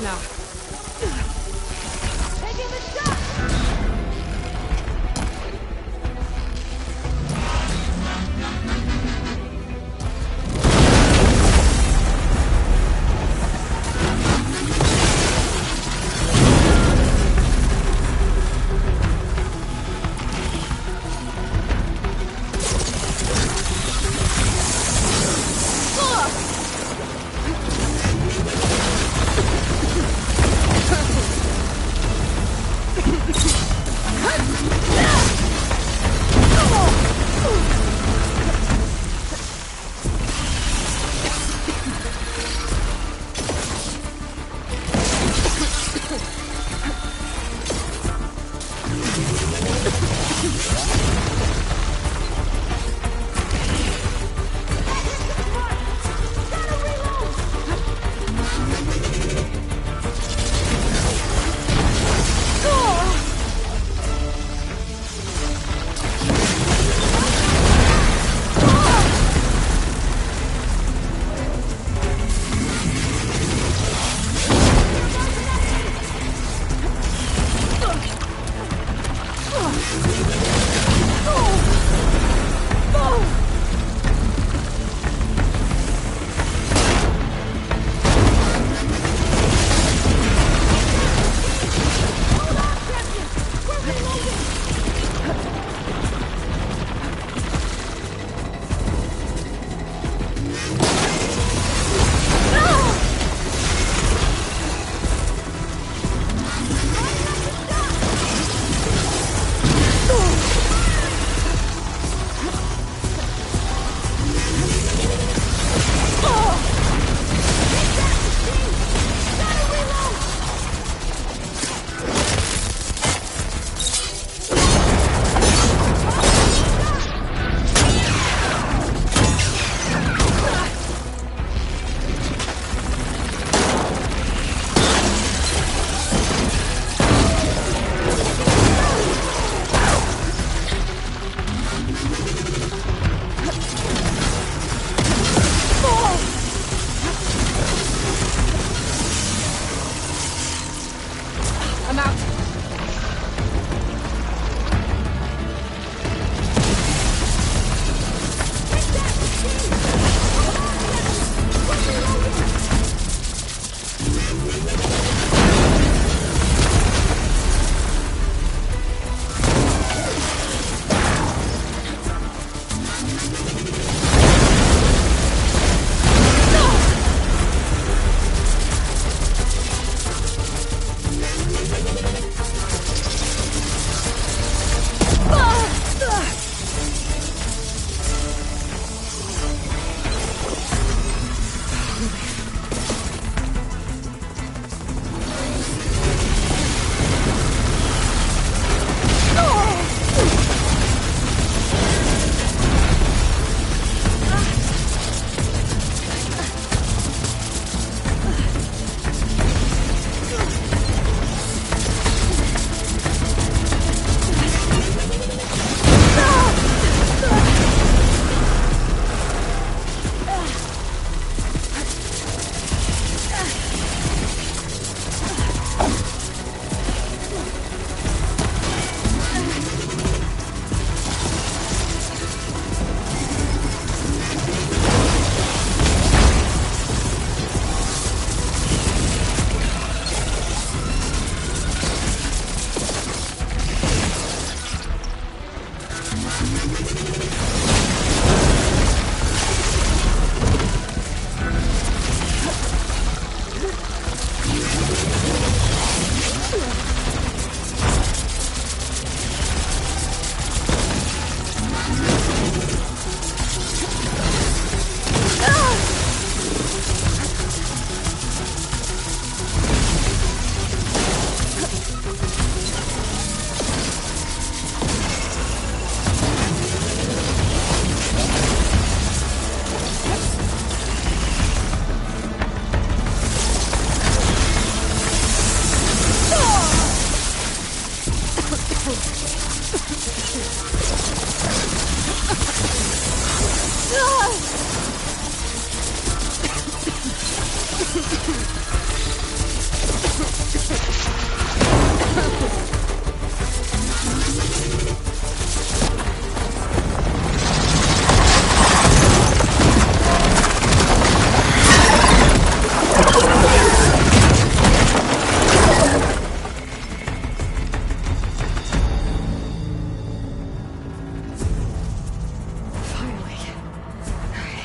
close now. Taking the shot!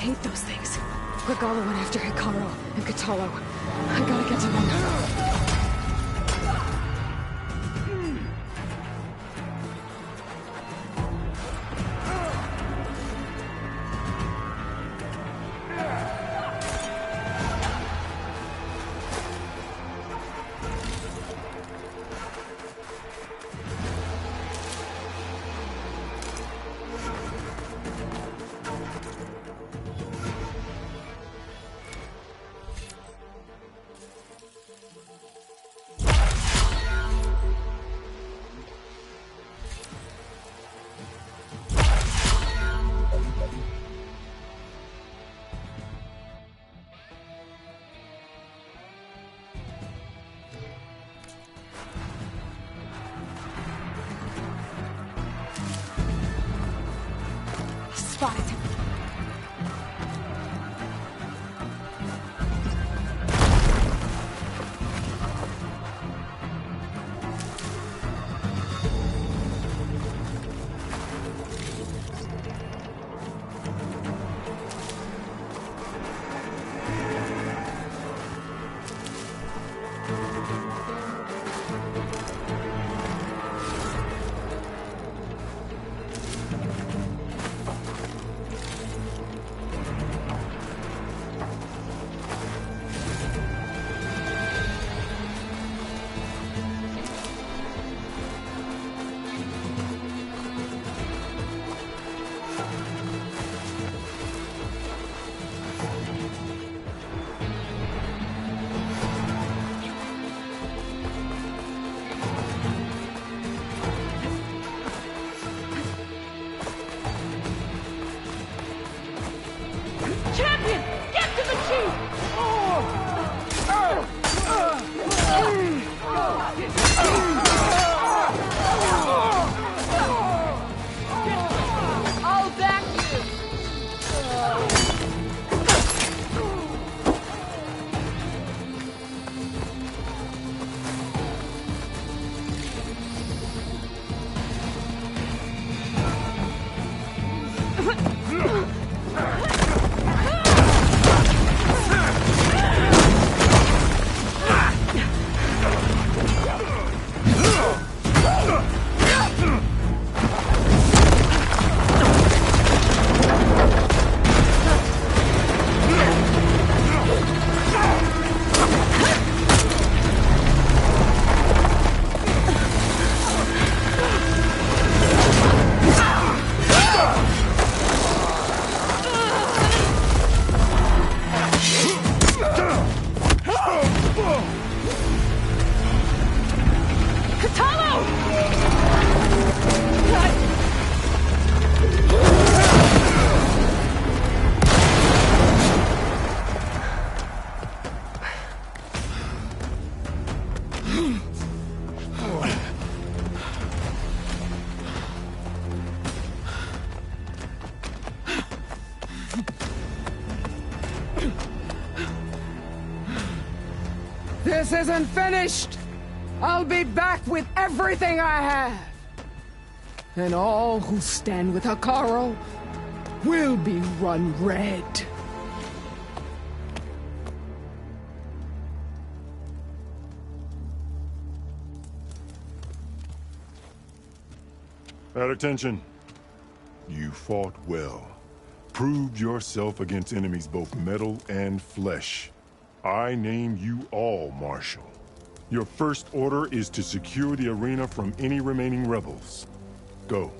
hate those things. Regalo went after Hikaru and Kotallo. I gotta get to them. Spotted him. Champion! Get to the chief! I'll back you! This isn't finished! I'll be back with everything I have! And all who stand with Hikaru will be run red. At attention. You fought well. Proved yourself against enemies both metal and flesh. I name you all Marshal. Your first order is to secure the arena from any remaining rebels. Go.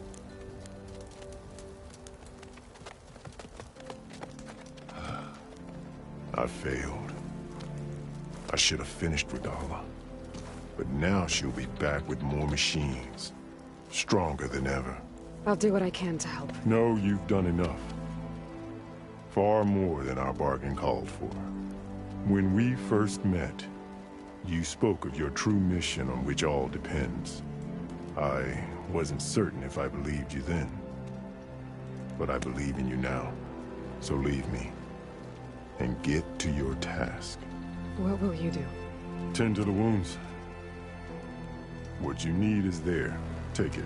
I failed. I should have finished Regala. But now she'll be back with more machines. Stronger than ever. I'll do what I can to help. No, you've done enough. Far more than our bargain called for. When we first met, you spoke of your true mission on which all depends. I wasn't certain if I believed you then. But I believe in you now. So leave me. And get to your task. What will you do? Tend to the wounds. What you need is there. Take it.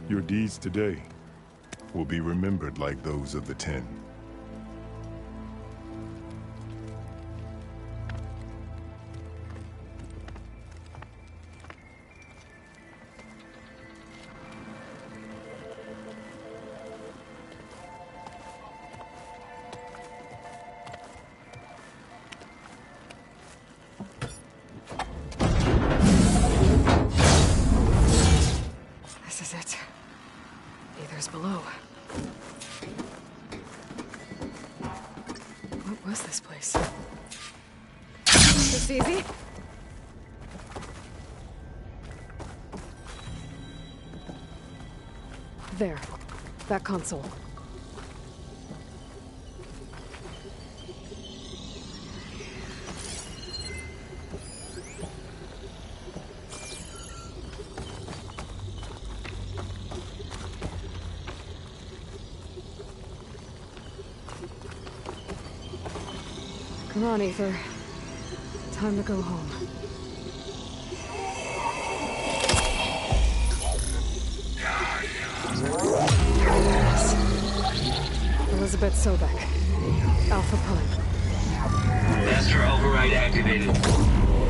Your deeds today will be remembered like those of the 10. was this place? This easy? There. That console. Come on, Aether. Time to go home. Elizabeth Sobek. Alpha Prime. Master override activated.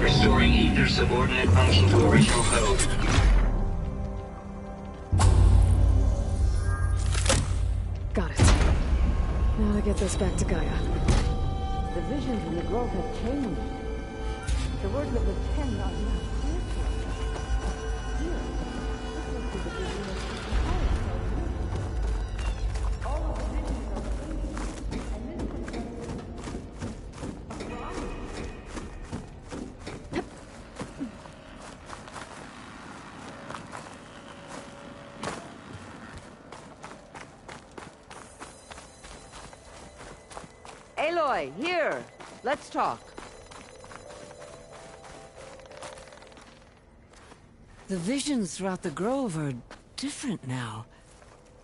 Restoring Aether subordinate function to original code. Got it. Now to get this back to Gaia. The visions in the grove have changed. The words of the Ten are now clear to us. Here, this must be the vision of Cthulhu. All of the visions are changing, and this Aloy, here. Let's talk. The visions throughout the grove are different now.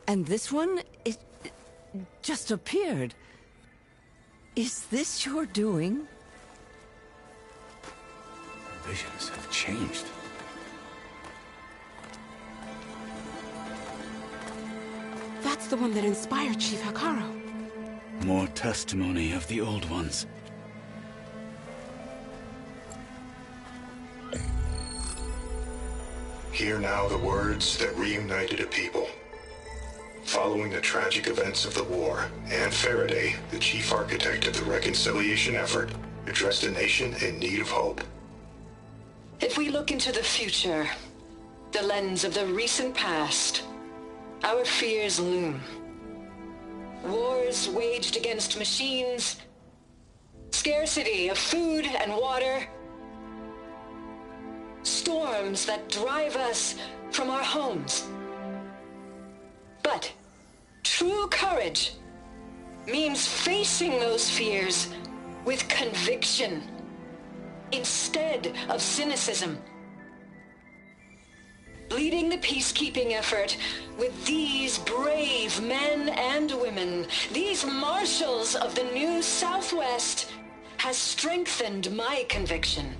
And this one, it just appeared. Is this your doing? Visions have changed. That's the one that inspired Chief Hekarro. More testimony of the old ones. Hear now the words that reunited a people. Following the tragic events of the war, Anne Faraday, the chief architect of the reconciliation effort, addressed a nation in need of hope. If we look into the future, the lens of the recent past, our fears loom. Wars waged against machines, scarcity of food and water, storms that drive us from our homes. But true courage means facing those fears with conviction instead of cynicism. Leading the peacekeeping effort with these brave men and women, these marshals of the new Southwest, has strengthened my conviction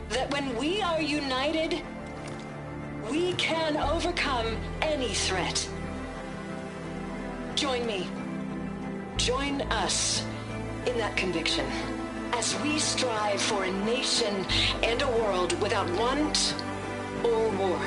that when we are united, we can overcome any threat. Join me. Join us in that conviction as we strive for a nation and a world without want or war.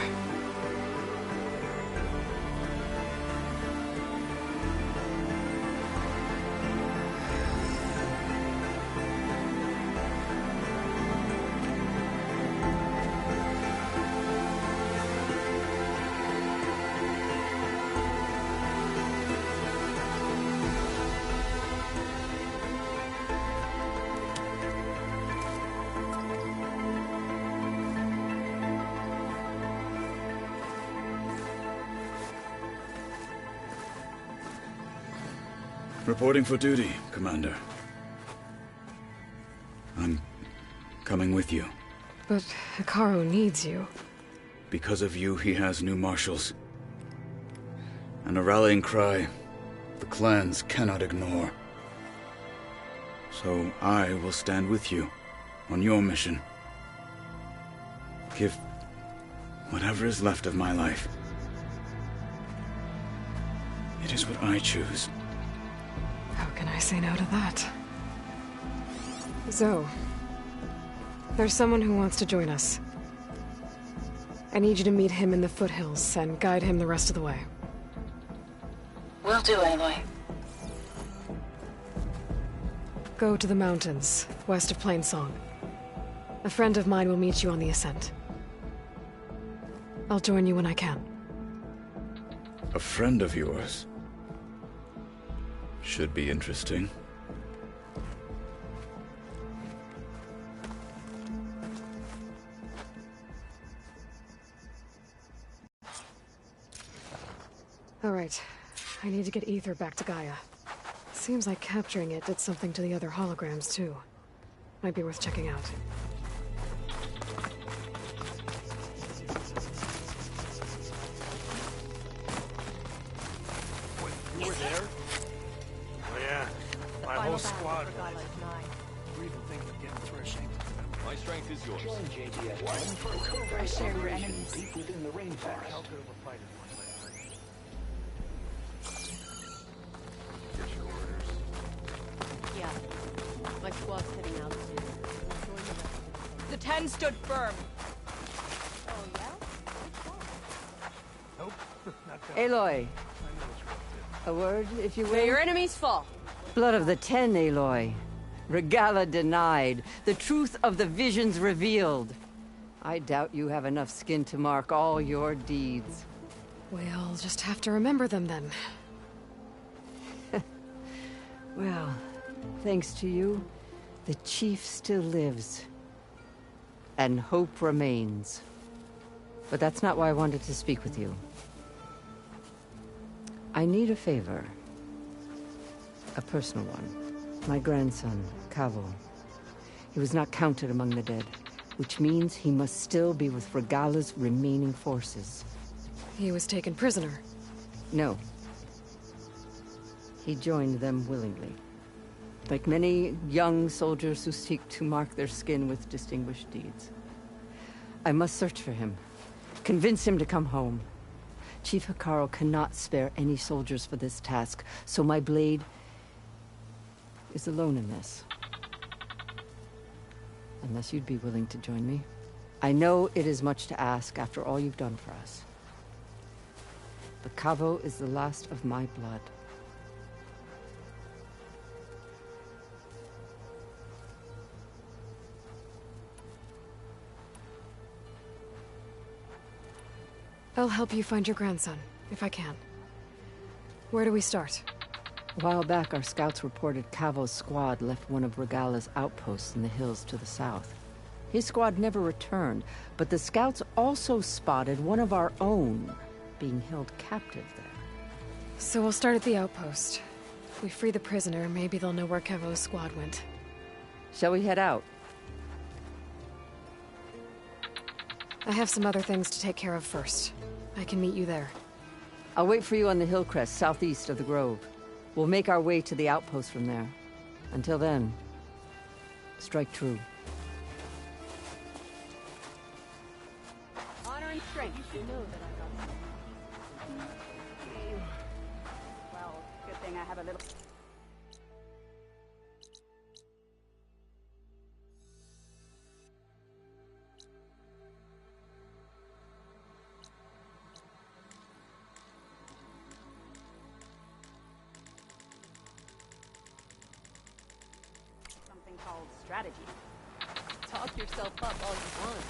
Reporting for duty, Commander. I'm coming with you. But Hekarro needs you. Because of you, he has new marshals. And a rallying cry the clans cannot ignore. So I will stand with you on your mission. Give whatever is left of my life. It is what I choose. How can I say no to that? Zoe, there's someone who wants to join us. I need you to meet him in the foothills and guide him the rest of the way. Will do, Aloy. Go to the mountains, west of Plainsong. A friend of mine will meet you on the ascent. I'll join you when I can. A friend of yours? Should be interesting. I need to get Ether back to Gaia. Seems like capturing it did something to the other holograms, too. Might be worth checking out. Wait, you were there? Oh yeah, my whole squad. We're even thinking of getting threshing. My strength is yours. Join JTF-1 for a covert share your operation enemies. deep within the rainforest. How good of a fighter was I? Get your orders. Yeah. My squad's heading out soon. Join the rest. The 10 stood firm. Oh, yeah? Nope, not that. Aloy, I know it's rough, a word, if you will. May your enemies fall. Blood of the 10, Aloy. Regala denied. The truth of the visions revealed. I doubt you have enough skin to mark all your deeds. We'll just have to remember them then. Well, thanks to you, the chief still lives. And hope remains. But that's not why I wanted to speak with you. I need a favor. A personal one. My grandson, Cavo. He was not counted among the dead, which means he must still be with Regala's remaining forces. He was taken prisoner. No. He joined them willingly. Like many young soldiers who seek to mark their skin with distinguished deeds. I must search for him. Convince him to come home. Chief Hekarro cannot spare any soldiers for this task, so my blade is alone in this. Unless you'd be willing to join me. I know it is much to ask after all you've done for us. But Cavo is the last of my blood. I'll help you find your grandson, if I can. Where do we start? A while back, our scouts reported Cavo's squad left one of Regala's outposts in the hills to the south. His squad never returned, but the scouts also spotted one of our own being held captive there. So we'll start at the outpost. If we free the prisoner, maybe they'll know where Cavo's squad went. Shall we head out? I have some other things to take care of first. I can meet you there. I'll wait for you on the hill crest southeast of the grove. We'll make our way to the outpost from there. Until then, strike true. Honor and strength. You know that I got some. Well, good thing I have a little... called strategy. Talk yourself up all you want.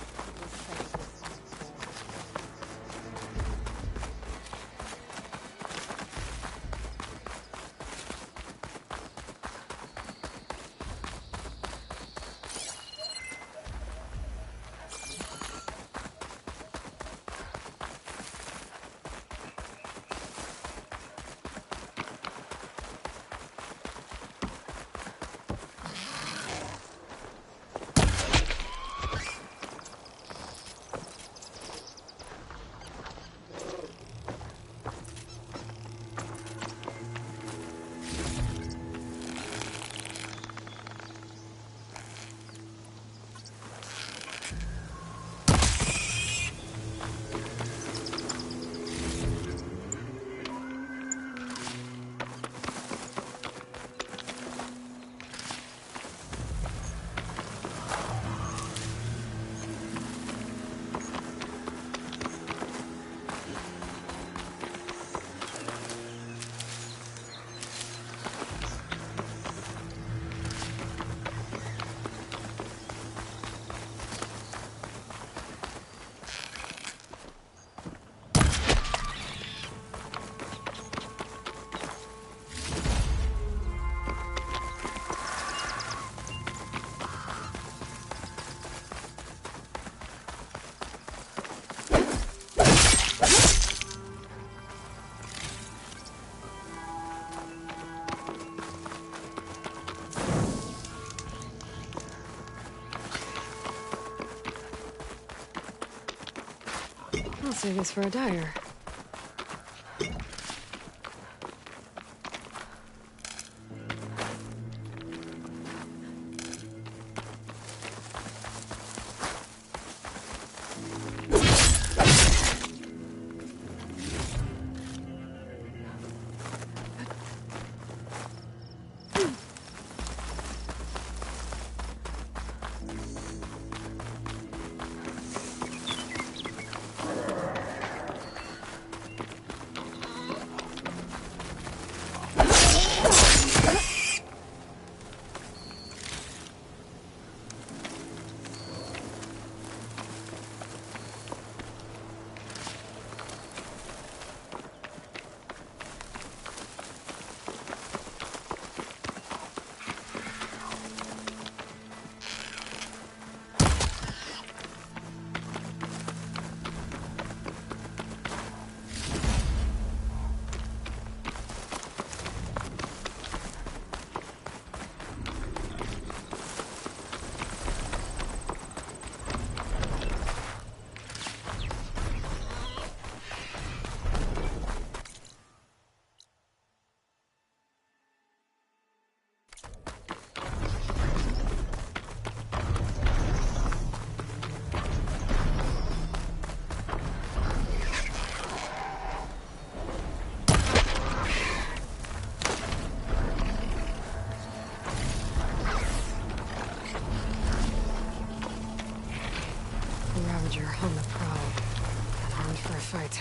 save this for a dyer. Ravager on the prowl, and armed for a fight.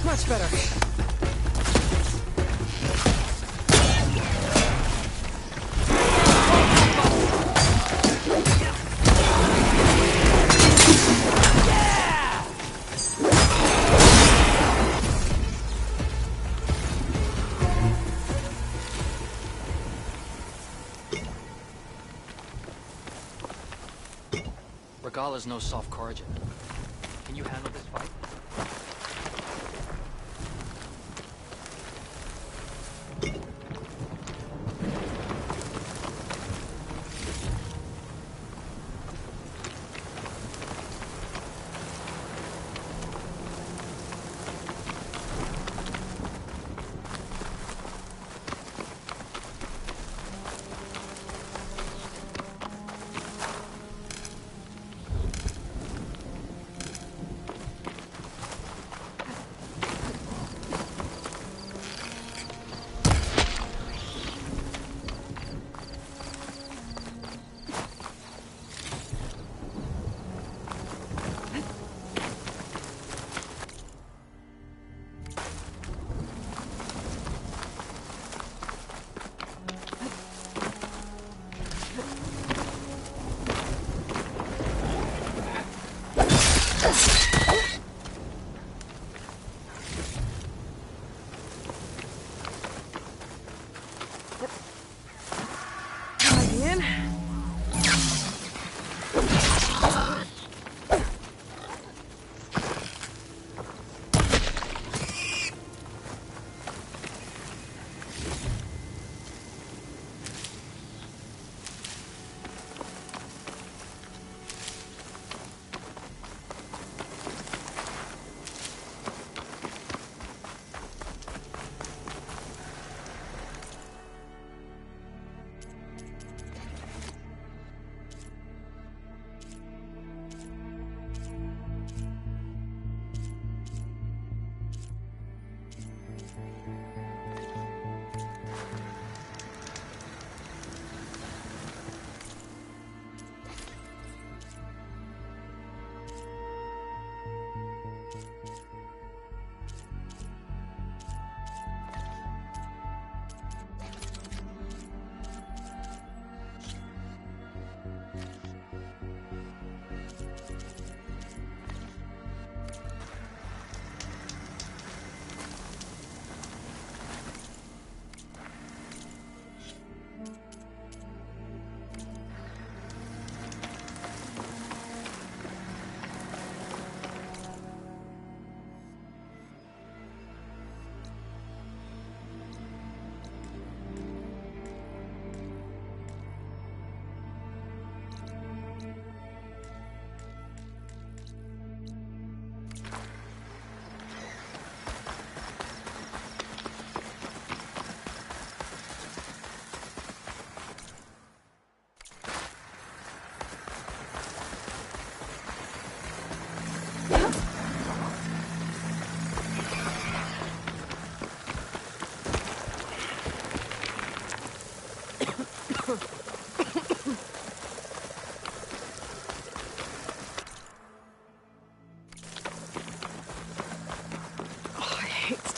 Much better. Regala's no soft Kharjan. Can you handle this fight?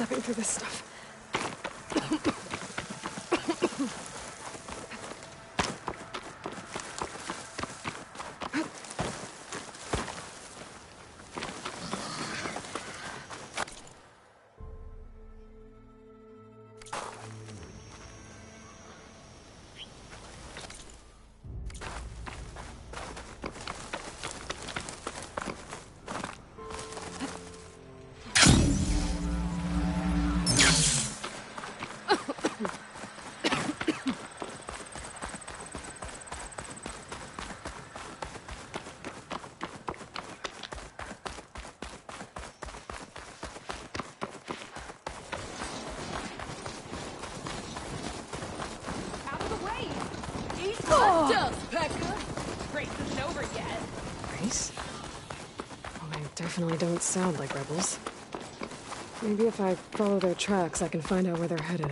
stepping through this stuff. Definitely don't sound like rebels. Maybe if I follow their tracks, I can find out where they're headed.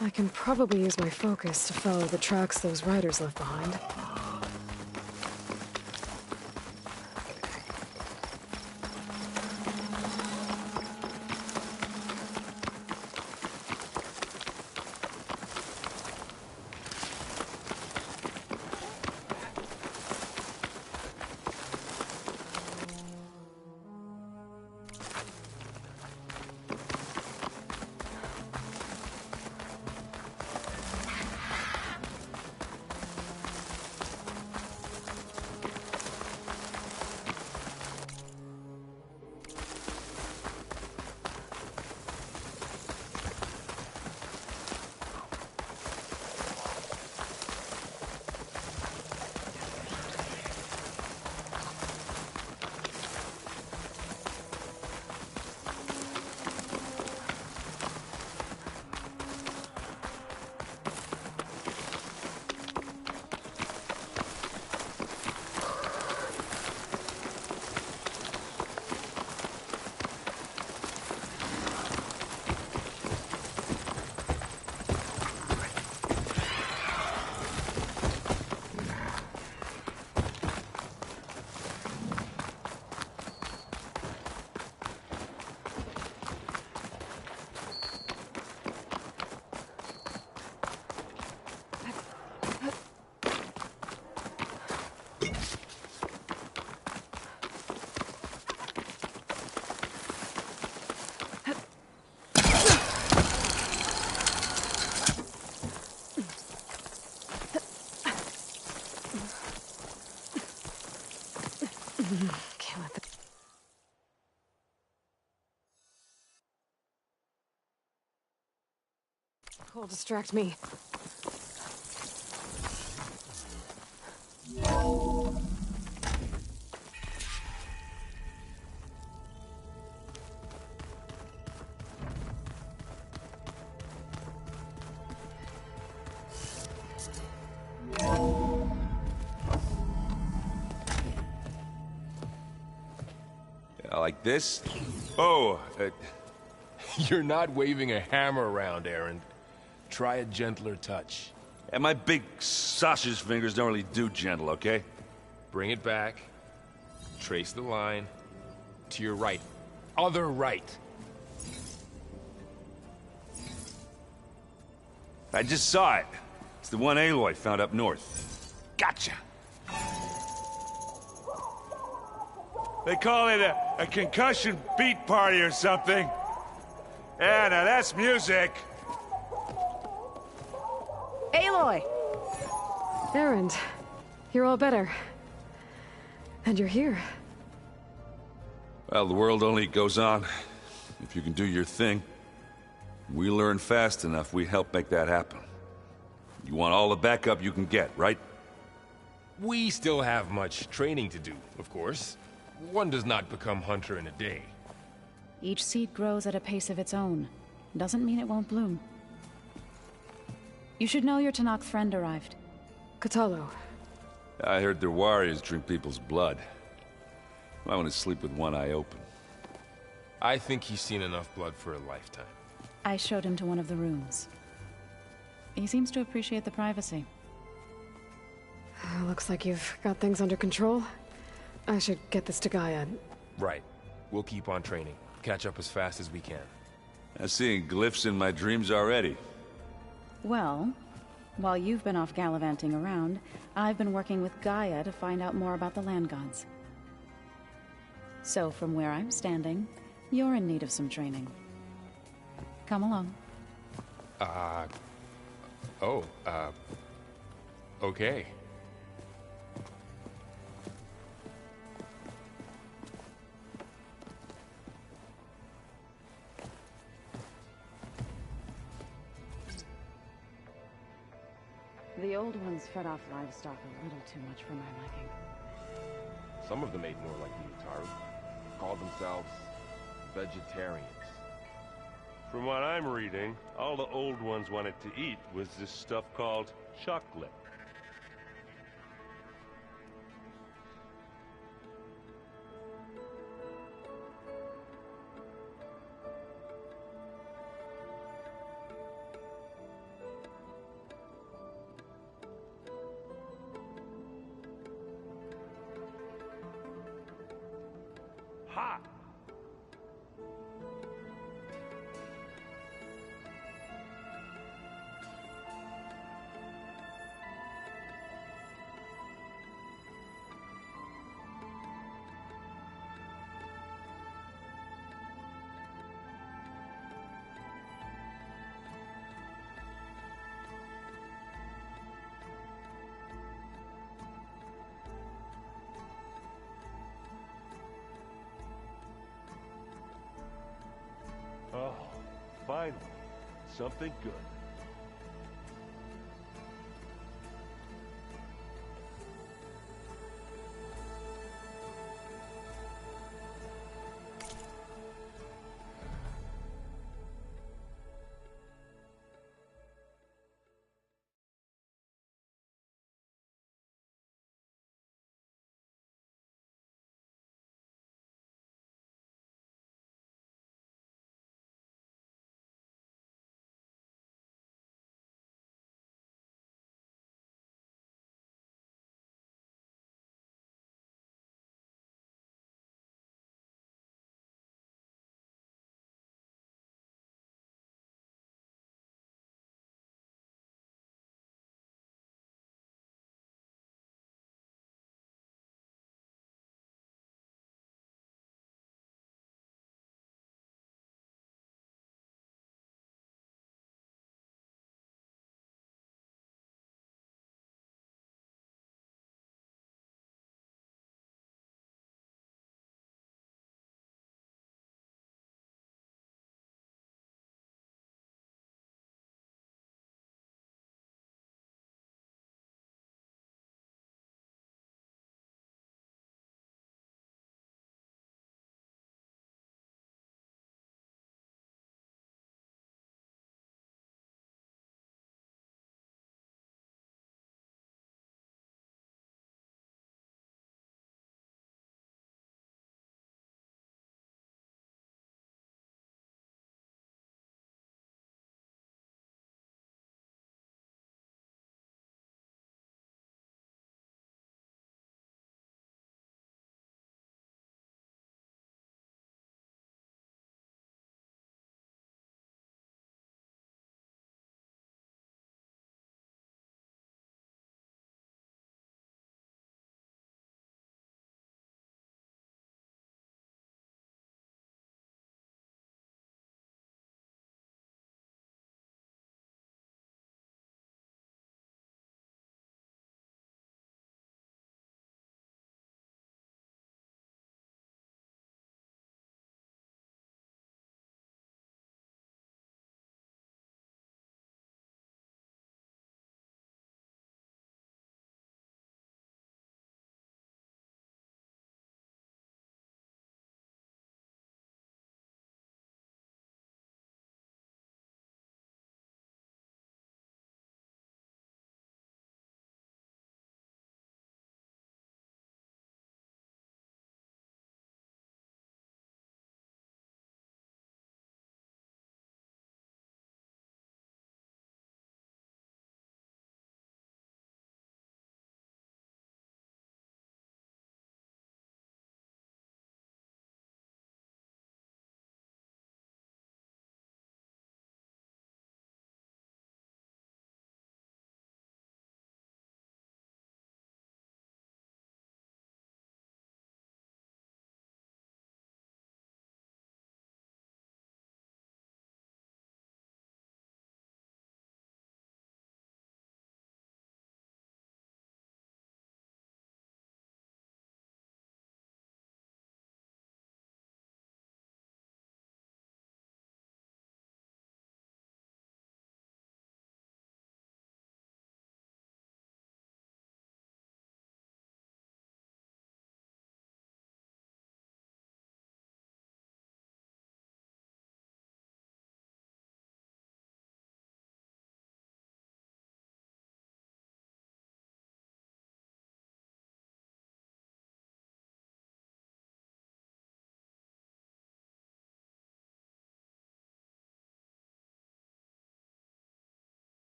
I can probably use my focus to follow the tracks those riders left behind. Can't let the... Cool, distract me. Like this? Oh, you're not waving a hammer around, Aaron. Try a gentler touch. And my big sausage fingers don't really do gentle, okay? Bring it back. Trace the line. To your right. Other right. I just saw it. It's the one Aloy found up north. Gotcha! They call it a concussion beat party or something. Yeah, now that's music. Aloy! Erend, you're all better. And you're here. Well, the world only goes on if you can do your thing. We learn fast enough, we help make that happen. You want all the backup you can get, right? We still have much training to do, of course. One does not become hunter in a day. Each seed grows at a pace of its own. Doesn't mean it won't bloom. You should know your Tenakth friend arrived. Kotallo. I heard their warriors drink people's blood. I want to sleep with one eye open. I think he's seen enough blood for a lifetime. I showed him to one of the rooms. He seems to appreciate the privacy. Looks like you've got things under control. I should get this to Gaia. Right. We'll keep on training. Catch up as fast as we can. I'm seeing glyphs in my dreams already. Well, while you've been off gallivanting around, I've been working with Gaia to find out more about the land gods. So from where I'm standing, you're in need of some training. Come along. Okay. The old ones fed off livestock a little too much for my liking. Some of them ate more like the Utaru. Called themselves vegetarians. From what I'm reading, all the old ones wanted to eat was this stuff called chocolate. Ha! Oh, finally, something good.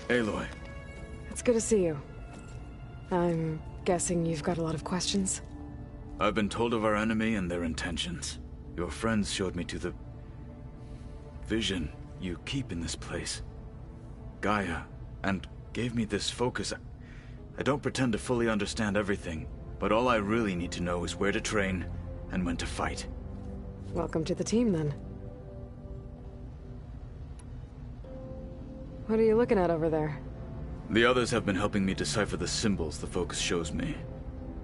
Aloy. It's good to see you. I'm guessing you've got a lot of questions? I've been told of our enemy and their intentions. Your friends showed me to the vision you keep in this place, Gaia, and gave me this focus. I don't pretend to fully understand everything, but all I really need to know is where to train and when to fight. Welcome to the team, then. What are you looking at over there? The others have been helping me decipher the symbols the focus shows me.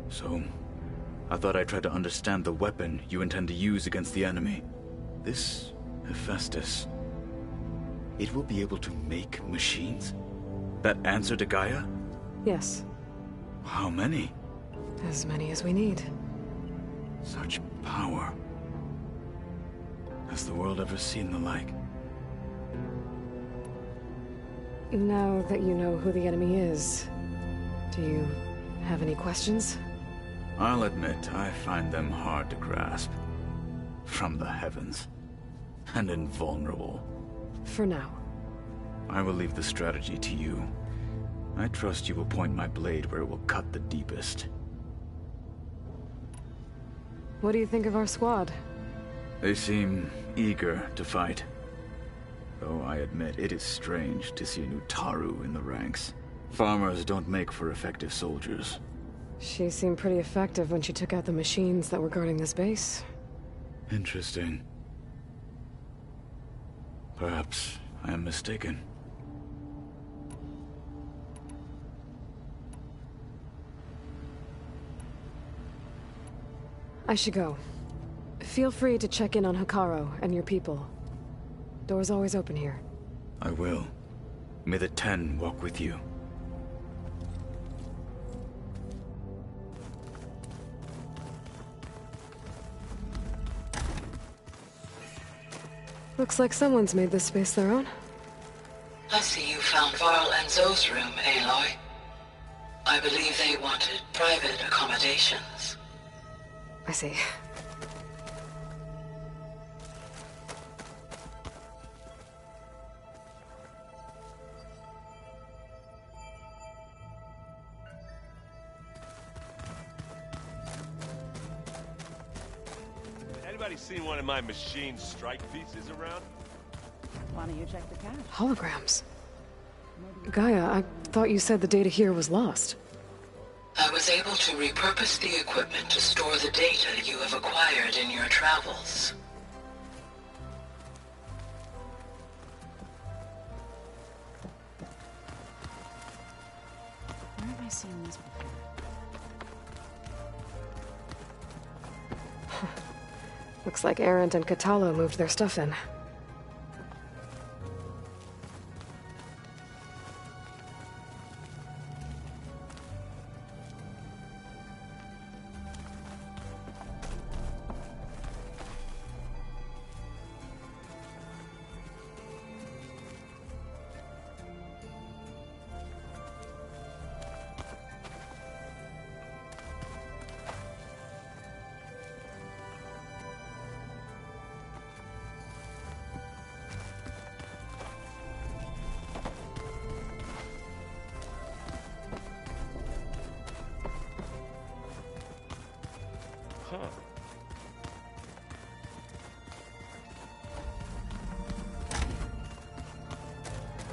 So, I thought I'd try to understand the weapon you intend to use against the enemy. This Hephaestus, it will be able to make machines that answer to Gaia? Yes. How many? As many as we need. Such power. Has the world ever seen the like? Now that you know who the enemy is, do you have any questions? I'll admit, I find them hard to grasp. From the heavens. And invulnerable. For now. I will leave the strategy to you. I trust you will point my blade where it will cut the deepest. What do you think of our squad? They seem eager to fight. Though I admit it is strange to see a new Taru in the ranks. Farmers don't make for effective soldiers. She seemed pretty effective when she took out the machines that were guarding this base. Interesting. Perhaps I am mistaken. I should go. Feel free to check in on Hekarro and your people. Door's always open here. I will. May the Ten walk with you. Looks like someone's made this space their own. I see you found Varl and Zoe's room, Aloy. I believe they wanted private accommodations. I see. Anybody seen one of my machine strike pieces around? Why don't you check the cache? Holograms. Gaia, I thought you said the data here was lost. I was able to repurpose the equipment to store the data you have acquired in your travels. Where have I seen this before? Looks like Aerith and Kotallo moved their stuff in.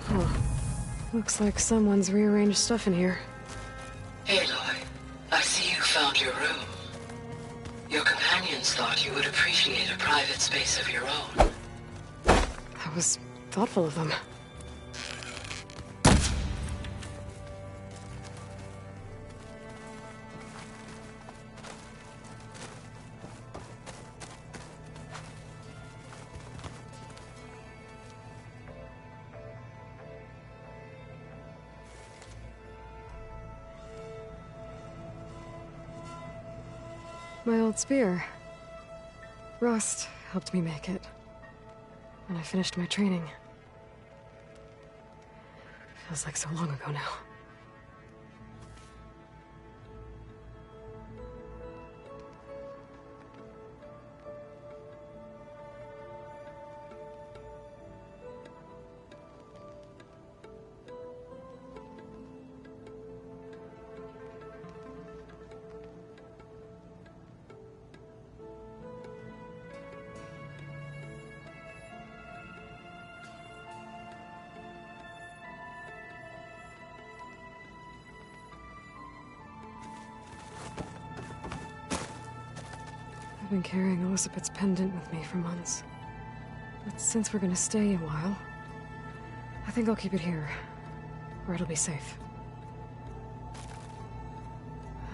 Huh. Looks like someone's rearranged stuff in here. Aloy, I see you found your room. Your companions thought you would appreciate a private space of your own. That was thoughtful of them. My old spear. Rust helped me make it. When I finished my training. Feels like so long ago now. I've been carrying Elizabeth's pendant with me for months. But since we're gonna stay a while, I think I'll keep it here, where it'll be safe.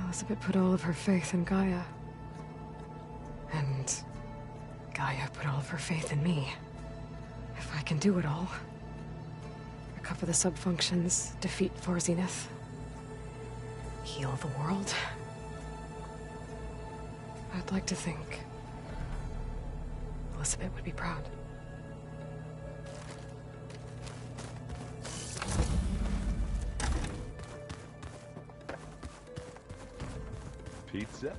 Elizabeth put all of her faith in Gaia. And Gaia put all of her faith in me. If I can do it all, recover the subfunctions, defeat Zenith, heal the world, I'd like to think Elizabeth would be proud. Pizza?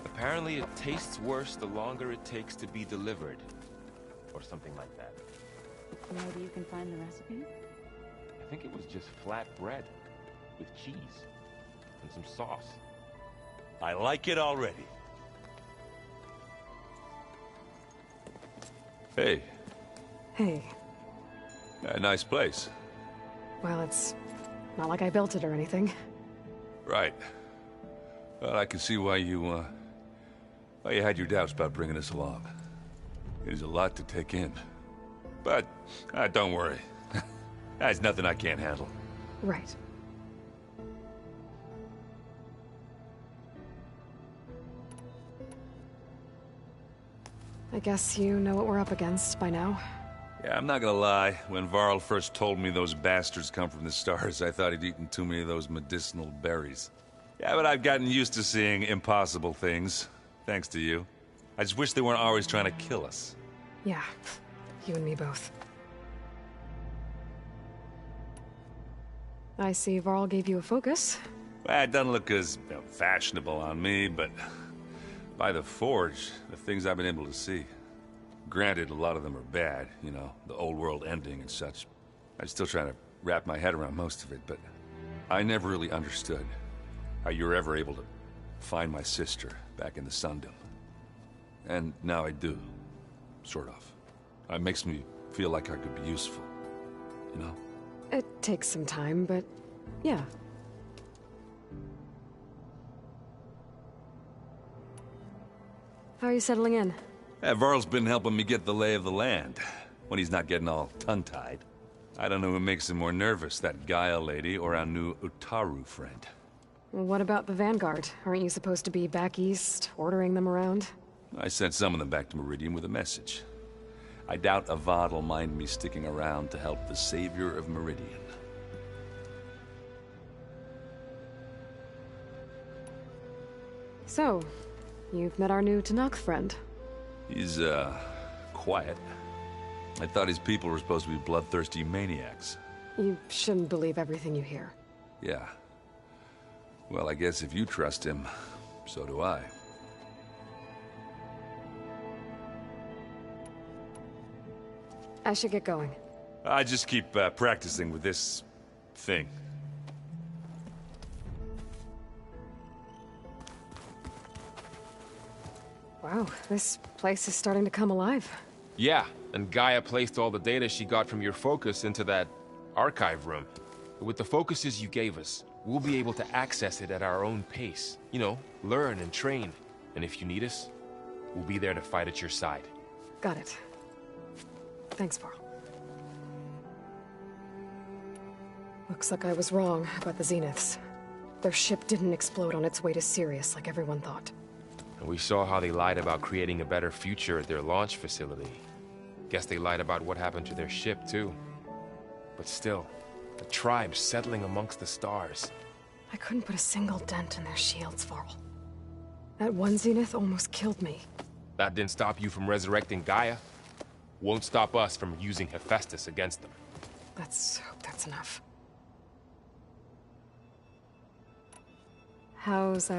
Apparently it tastes worse the longer it takes to be delivered. Or something like that. Maybe you can find the recipe? I think it was just flat bread with cheese and some sauce. I like it already. Hey. Hey. A nice place. Well, it's not like I built it or anything. Right. Well, I can see why you had your doubts about bringing us along. It is a lot to take in. But, don't worry. There's nothing I can't handle. Right. I guess you know what we're up against by now. Yeah, I'm not gonna lie. When Varl first told me those bastards come from the stars, I thought he'd eaten too many of those medicinal berries. Yeah, but I've gotten used to seeing impossible things, thanks to you. I just wish they weren't always trying to kill us. Yeah, you and me both. I see Varl gave you a focus. Well, it doesn't look as fashionable on me, but by the Forge, the things I've been able to see. Granted, a lot of them are bad, you know, the old world ending and such. I'm still trying to wrap my head around most of it, but I never really understood how you were ever able to find my sister back in the Sundom. And now I do, sort of. It makes me feel like I could be useful, you know? It takes some time, but yeah. How are you settling in? Varl's been helping me get the lay of the land, when he's not getting all tongue-tied. I don't know who makes him more nervous, that Gaia lady or our new Utaru friend. Well, what about the Vanguard? Aren't you supposed to be back east, ordering them around? I sent some of them back to Meridian with a message. I doubt Avad will mind me sticking around to help the savior of Meridian. So, you've met our new Tenakth friend. He's, quiet. I thought his people were supposed to be bloodthirsty maniacs. You shouldn't believe everything you hear. Yeah. Well, I guess if you trust him, so do I. I should get going. I just keep practicing with this thing. Wow, this place is starting to come alive. Yeah, and Gaia placed all the data she got from your focus into that archive room. With the focuses you gave us, we'll be able to access it at our own pace. You know, learn and train. And if you need us, we'll be there to fight at your side. Got it. Thanks, Varl. Looks like I was wrong about the Zeniths. Their ship didn't explode on its way to Sirius like everyone thought. And we saw how they lied about creating a better future at their launch facility. Guess they lied about what happened to their ship, too. But still, the tribe's settling amongst the stars. I couldn't put a single dent in their shields, Varl. That one Zenith almost killed me. That didn't stop you from resurrecting Gaia. Won't stop us from using Hephaestus against them. Let's hope that's enough. How's,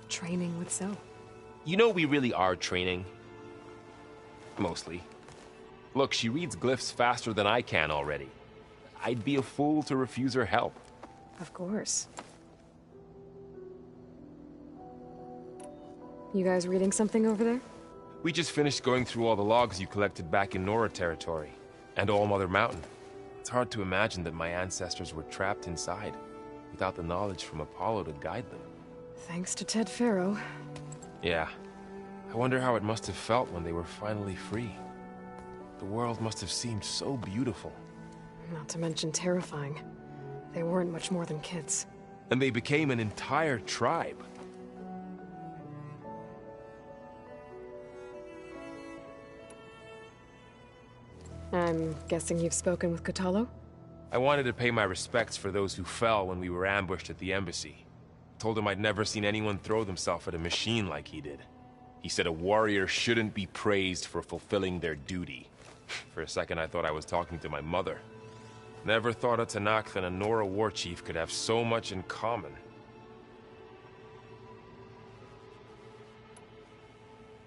training with Zoe? You know we really are training. Mostly. Look, she reads glyphs faster than I can already. I'd be a fool to refuse her help. Of course. You guys reading something over there? We just finished going through all the logs you collected back in Nora territory, and All Mother Mountain. It's hard to imagine that my ancestors were trapped inside, without the knowledge from Apollo to guide them. Thanks to Ted Faro. Yeah. I wonder how it must have felt when they were finally free. The world must have seemed so beautiful. Not to mention terrifying. They weren't much more than kids. And they became an entire tribe. I'm guessing you've spoken with Kotallo? I wanted to pay my respects for those who fell when we were ambushed at the embassy. Told him I'd never seen anyone throw themselves at a machine like he did. He said a warrior shouldn't be praised for fulfilling their duty. For a second I thought I was talking to my mother. Never thought a Tenakth and a Nora war chief could have so much in common.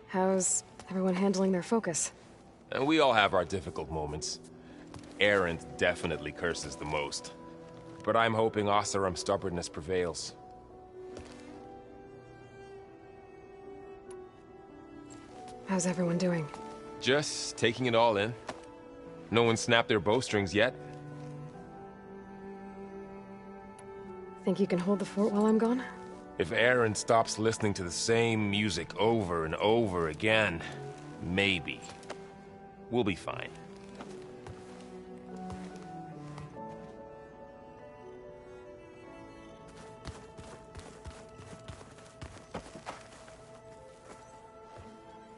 How's everyone handling their focus? And we all have our difficult moments. Erend definitely curses the most. But I'm hoping Oseram's stubbornness prevails. How's everyone doing? Just taking it all in. No one snapped their bowstrings yet. Think you can hold the fort while I'm gone? If Erend stops listening to the same music over and over again, maybe. We'll be fine.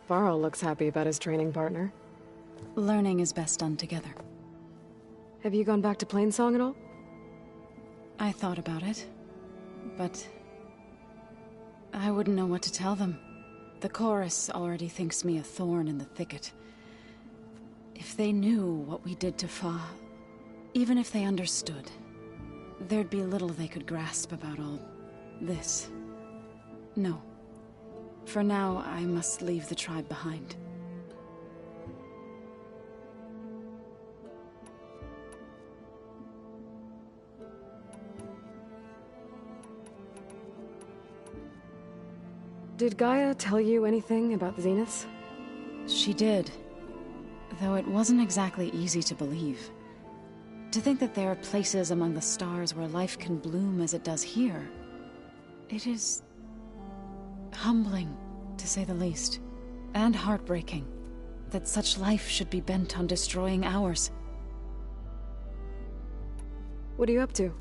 Varl looks happy about his training partner. Learning is best done together. Have you gone back to Plainsong at all? I thought about it, but I wouldn't know what to tell them. The chorus already thinks me a thorn in the thicket. If they knew what we did to Fa, even if they understood, there'd be little they could grasp about all this. No. For now, I must leave the tribe behind. Did Gaia tell you anything about the Zeniths? She did. Though it wasn't exactly easy to believe. To think that there are places among the stars where life can bloom as it does here. It is humbling, to say the least. And heartbreaking. That such life should be bent on destroying ours. What are you up to?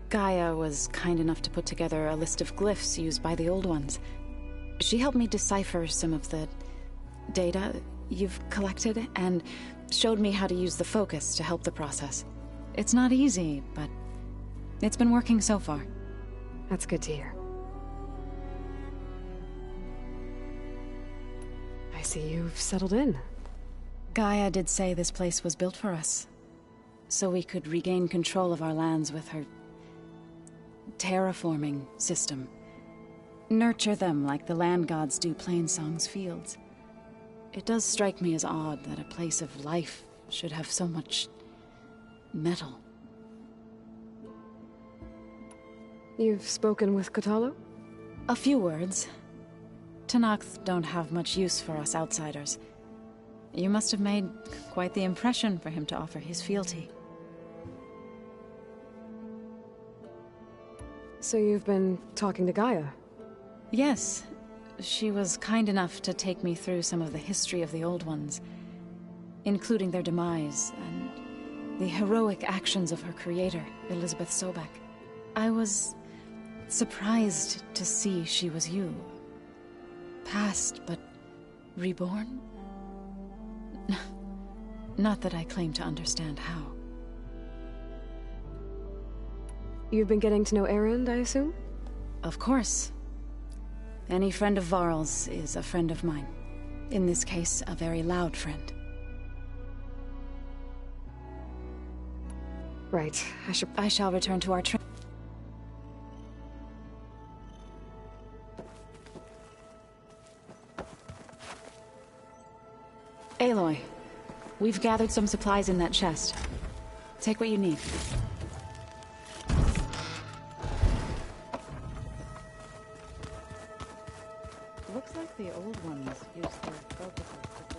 Gaia was kind enough to put together a list of glyphs used by the Old Ones. She helped me decipher some of the data you've collected, and showed me how to use the focus to help the process. It's not easy, but it's been working so far. That's good to hear. I see you've settled in. Gaia did say this place was built for us, so we could regain control of our lands with her terraforming system. Nurture them like the land gods do Plainsong's fields. It does strike me as odd that a place of life should have so much metal. You've spoken with Kotallo? A few words. Tenakth don't have much use for us outsiders. You must have made quite the impression for him to offer his fealty. So you've been talking to Gaia? Yes. She was kind enough to take me through some of the history of the Old Ones, including their demise and the heroic actions of her creator, Elizabeth Sobek. I was surprised to see she was you. Past, but reborn? Not that I claim to understand how. You've been getting to know Erend, I assume? Of course. Any friend of Varl's is a friend of mine. In this case, a very loud friend. Right. I shall return to our train. Aloy, we've gathered some supplies in that chest. Take what you need. Looks like the Old Ones used their focuses to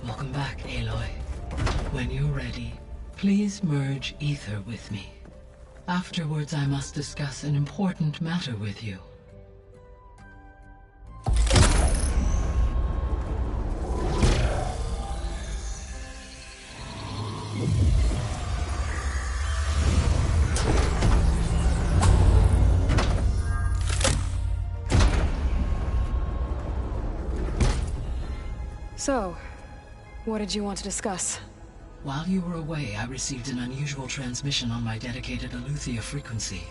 Welcome back, Aloy. When you're ready, please merge ether with me. Afterwards, I must discuss an important matter with you. So, what did you want to discuss? While you were away, I received an unusual transmission on my dedicated Eleuthia frequency.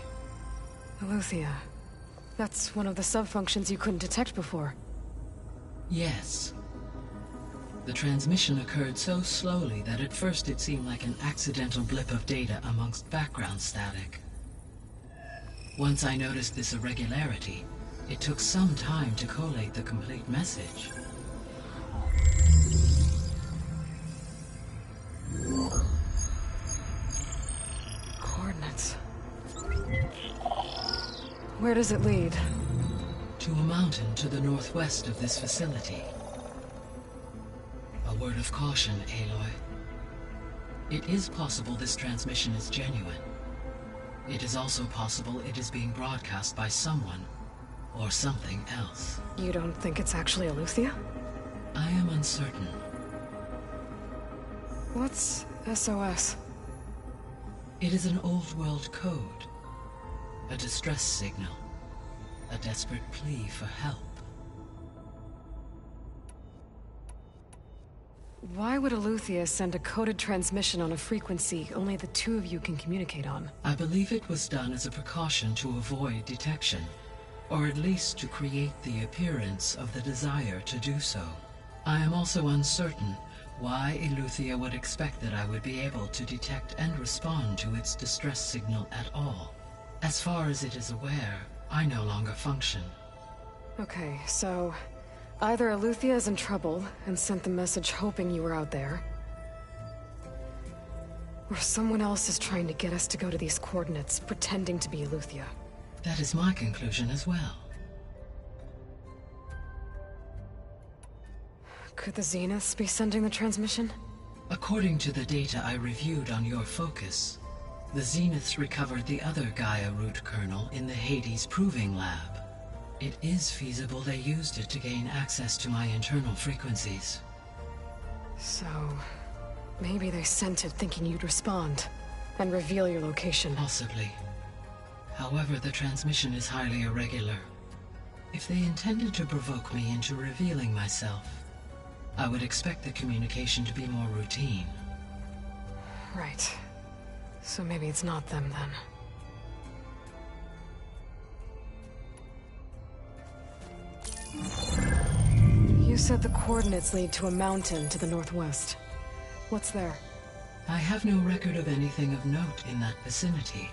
Eleuthia. That's one of the sub-functions you couldn't detect before. Yes. The transmission occurred so slowly that at first it seemed like an accidental blip of data amongst background static. Once I noticed this irregularity, it took some time to collate the complete message. Coordinates. Where does it lead? To a mountain to the northwest of this facility. A word of caution, Aloy. It is possible this transmission is genuine. It is also possible it is being broadcast by someone or something else. You don't think it's actually Eleuthia? I am uncertain. What's SOS? It is an old world code. A distress signal. A desperate plea for help. Why would Eleuthia send a coded transmission on a frequency only the two of you can communicate on? I believe it was done as a precaution to avoid detection, or at least to create the appearance of the desire to do so. I am also uncertain why Eleuthia would expect that I would be able to detect and respond to its distress signal at all. As far as it is aware, I no longer function. Okay, so either Eleuthia is in trouble and sent the message hoping you were out there, or someone else is trying to get us to go to these coordinates, pretending to be Eleuthia. That is my conclusion as well. Could the Zeniths be sending the transmission? According to the data I reviewed on your focus, the Zeniths recovered the other Gaia root kernel in the Hades Proving Lab. It is feasible they used it to gain access to my internal frequencies. So, maybe they sent it thinking you'd respond and reveal your location. Possibly. However, the transmission is highly irregular. If they intended to provoke me into revealing myself, I would expect the communication to be more routine. Right. So maybe it's not them then. You said the coordinates lead to a mountain to the northwest. What's there? I have no record of anything of note in that vicinity.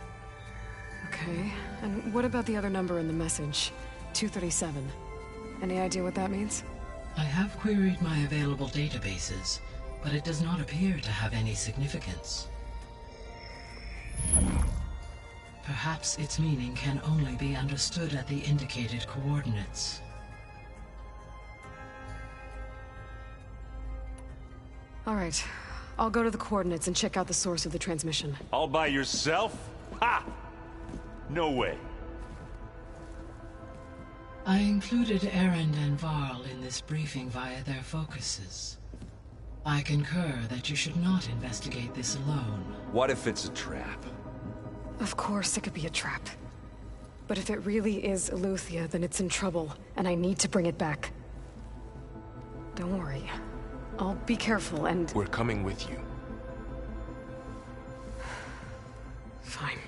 Okay, and what about the other number in the message? 237. Any idea what that means? I have queried my available databases, but it does not appear to have any significance. Perhaps its meaning can only be understood at the indicated coordinates. All right, I'll go to the coordinates and check out the source of the transmission. All by yourself? Ha! No way. I included Erend and Varl in this briefing via their focuses. I concur that you should not investigate this alone. What if it's a trap? Of course it could be a trap. But if it really is Eleuthia, then it's in trouble, and I need to bring it back. Don't worry. I'll be careful and... We're coming with you. Fine.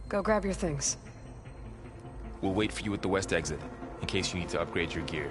Go grab your things. We'll wait for you at the west exit, in case you need to upgrade your gear.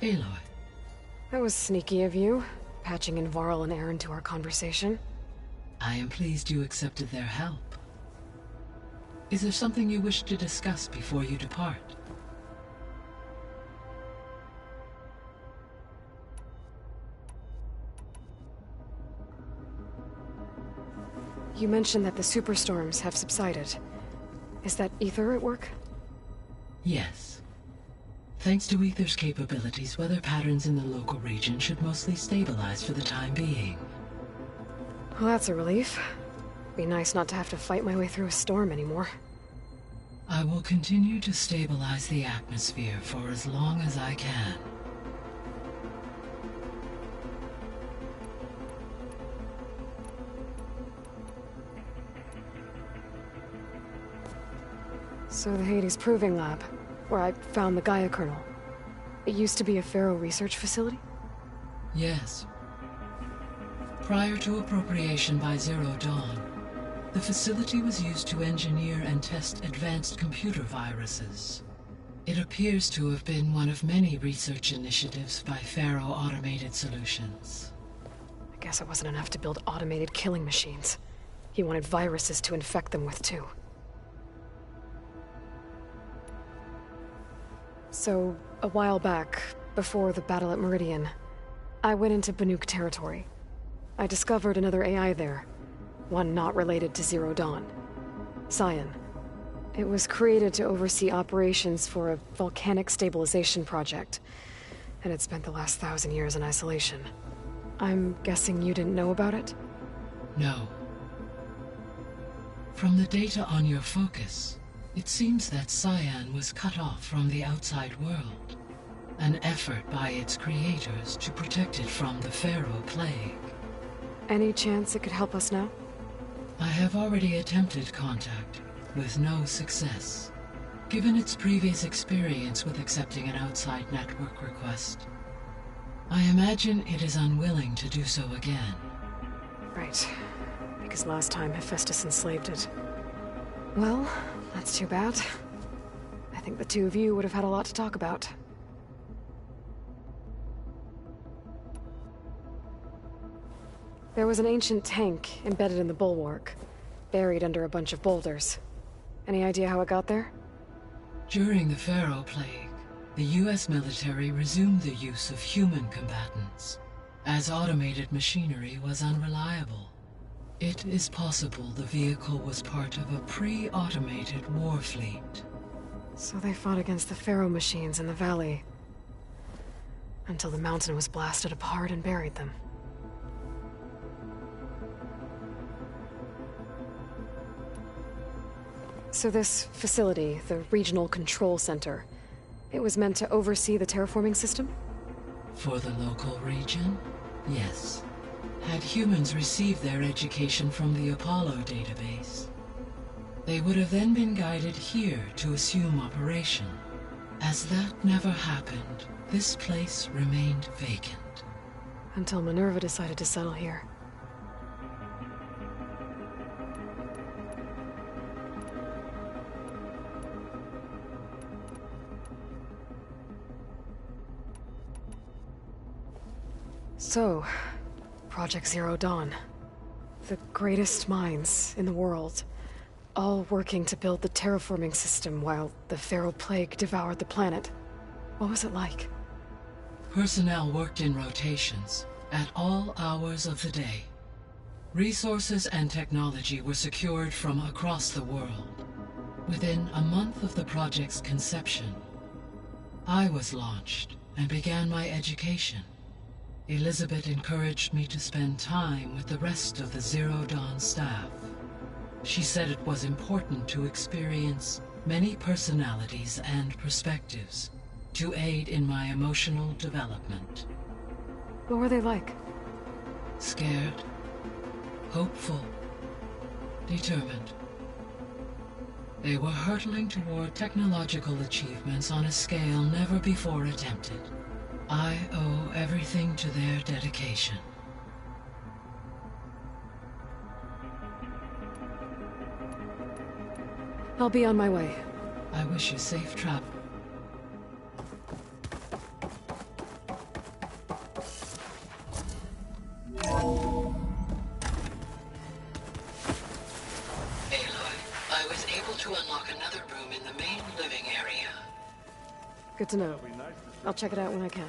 Aloy. That was sneaky of you, patching in Varl and Aaron to our conversation. I am pleased you accepted their help. Is there something you wish to discuss before you depart? You mentioned that the superstorms have subsided. Is that Ether at work? Yes. Thanks to Ether's capabilities, weather patterns in the local region should mostly stabilize for the time being. Well, that's a relief. Be nice not to have to fight my way through a storm anymore. I will continue to stabilize the atmosphere for as long as I can. So the Hades Proving Lab, where I found the Gaia kernel. It used to be a Pharaoh research facility? Yes. Prior to appropriation by Zero Dawn, the facility was used to engineer and test advanced computer viruses. It appears to have been one of many research initiatives by Pharaoh Automated Solutions. I guess it wasn't enough to build automated killing machines. He wanted viruses to infect them with, too. So, a while back, before the battle at Meridian, I went into Banuk territory. I discovered another AI there, one not related to Zero Dawn. Cyan. It was created to oversee operations for a volcanic stabilization project, and it spent the last 1,000 years in isolation. I'm guessing you didn't know about it? No. From the data on your focus, it seems that Cyan was cut off from the outside world, an effort by its creators to protect it from the Pharaoh Plague. Any chance it could help us now? I have already attempted contact, with no success. Given its previous experience with accepting an outside network request, I imagine it is unwilling to do so again. Right. Because last time Hephaestus enslaved it. Well, that's too bad. I think the two of you would have had a lot to talk about. There was an ancient tank embedded in the bulwark, buried under a bunch of boulders. Any idea how it got there? During the Pharaoh Plague, the US military resumed the use of human combatants, as automated machinery was unreliable. It is possible the vehicle was part of a pre-automated war fleet. So they fought against the Pharaoh machines in the valley, until the mountain was blasted apart and buried them. So this facility, the Regional Control Center, it was meant to oversee the terraforming system? For the local region, yes. Had humans received their education from the Apollo database, they would have then been guided here to assume operation. As that never happened, this place remained vacant. Until Minerva decided to settle here. So, Project Zero Dawn. The greatest minds in the world, all working to build the terraforming system while the Pharaoh Plague devoured the planet. What was it like? Personnel worked in rotations, at all hours of the day. Resources and technology were secured from across the world. Within a month of the project's conception, I was launched and began my education. Elizabeth encouraged me to spend time with the rest of the Zero Dawn staff. She said it was important to experience many personalities and perspectives to aid in my emotional development. What were they like? Scared, hopeful, determined. They were hurtling toward technological achievements on a scale never before attempted. I owe everything to their dedication. I'll be on my way. I wish you safe travel. Good to know. I'll check it out when I can.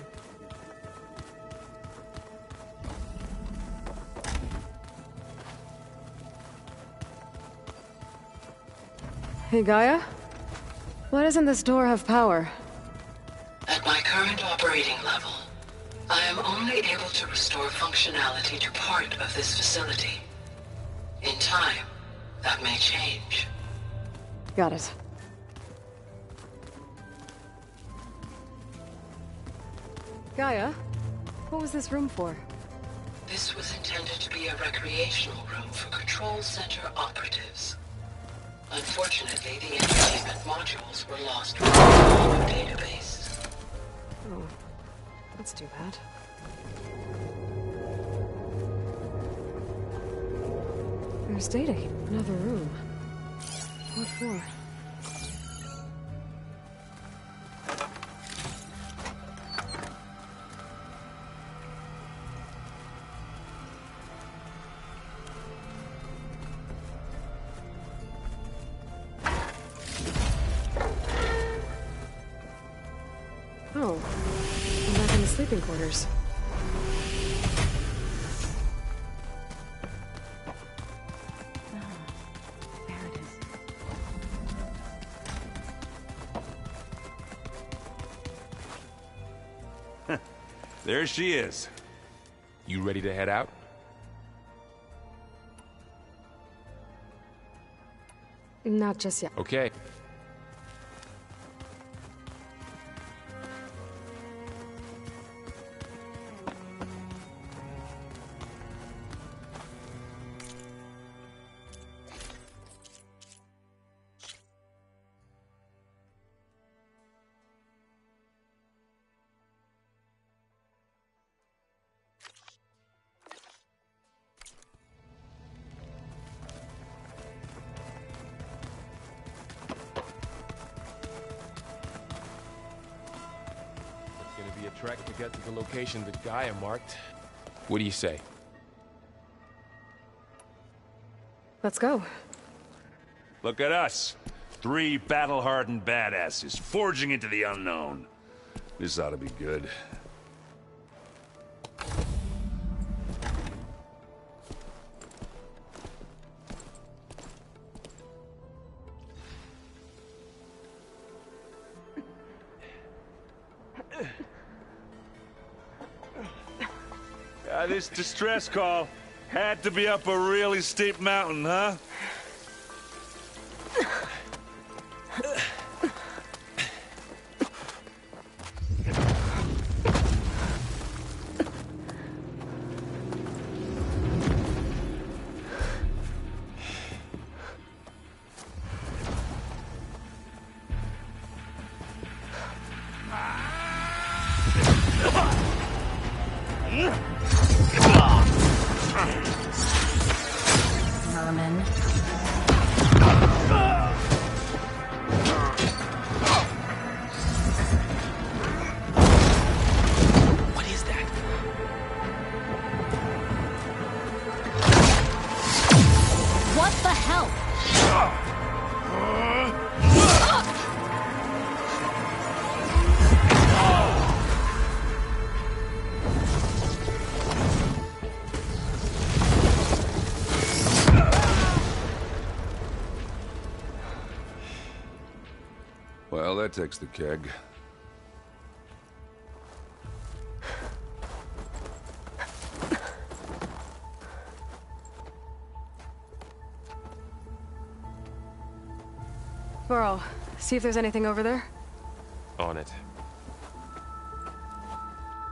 Hey, Gaia? Why doesn't this door have power? At my current operating level, I am only able to restore functionality to part of this facility. In time, that may change. Got it. Gaia, what was this room for? This was intended to be a recreational room for Control Center operatives. Unfortunately, the entertainment modules were lost from the database. Oh, that's too bad. There's data here. Another room. What for? Oh, I'm back in the sleeping quarters. There she is. You ready to head out? Not just yet. Okay. Trek to get to the location that Gaia marked. What do you say? Let's go. Look at us. 3 battle-hardened badasses forging into the unknown. This ought to be good. This distress call had to be up a really steep mountain, huh? Vermin. What is that? What the hell? Well, that takes the keg. Burrow, see if there's anything over there. On it.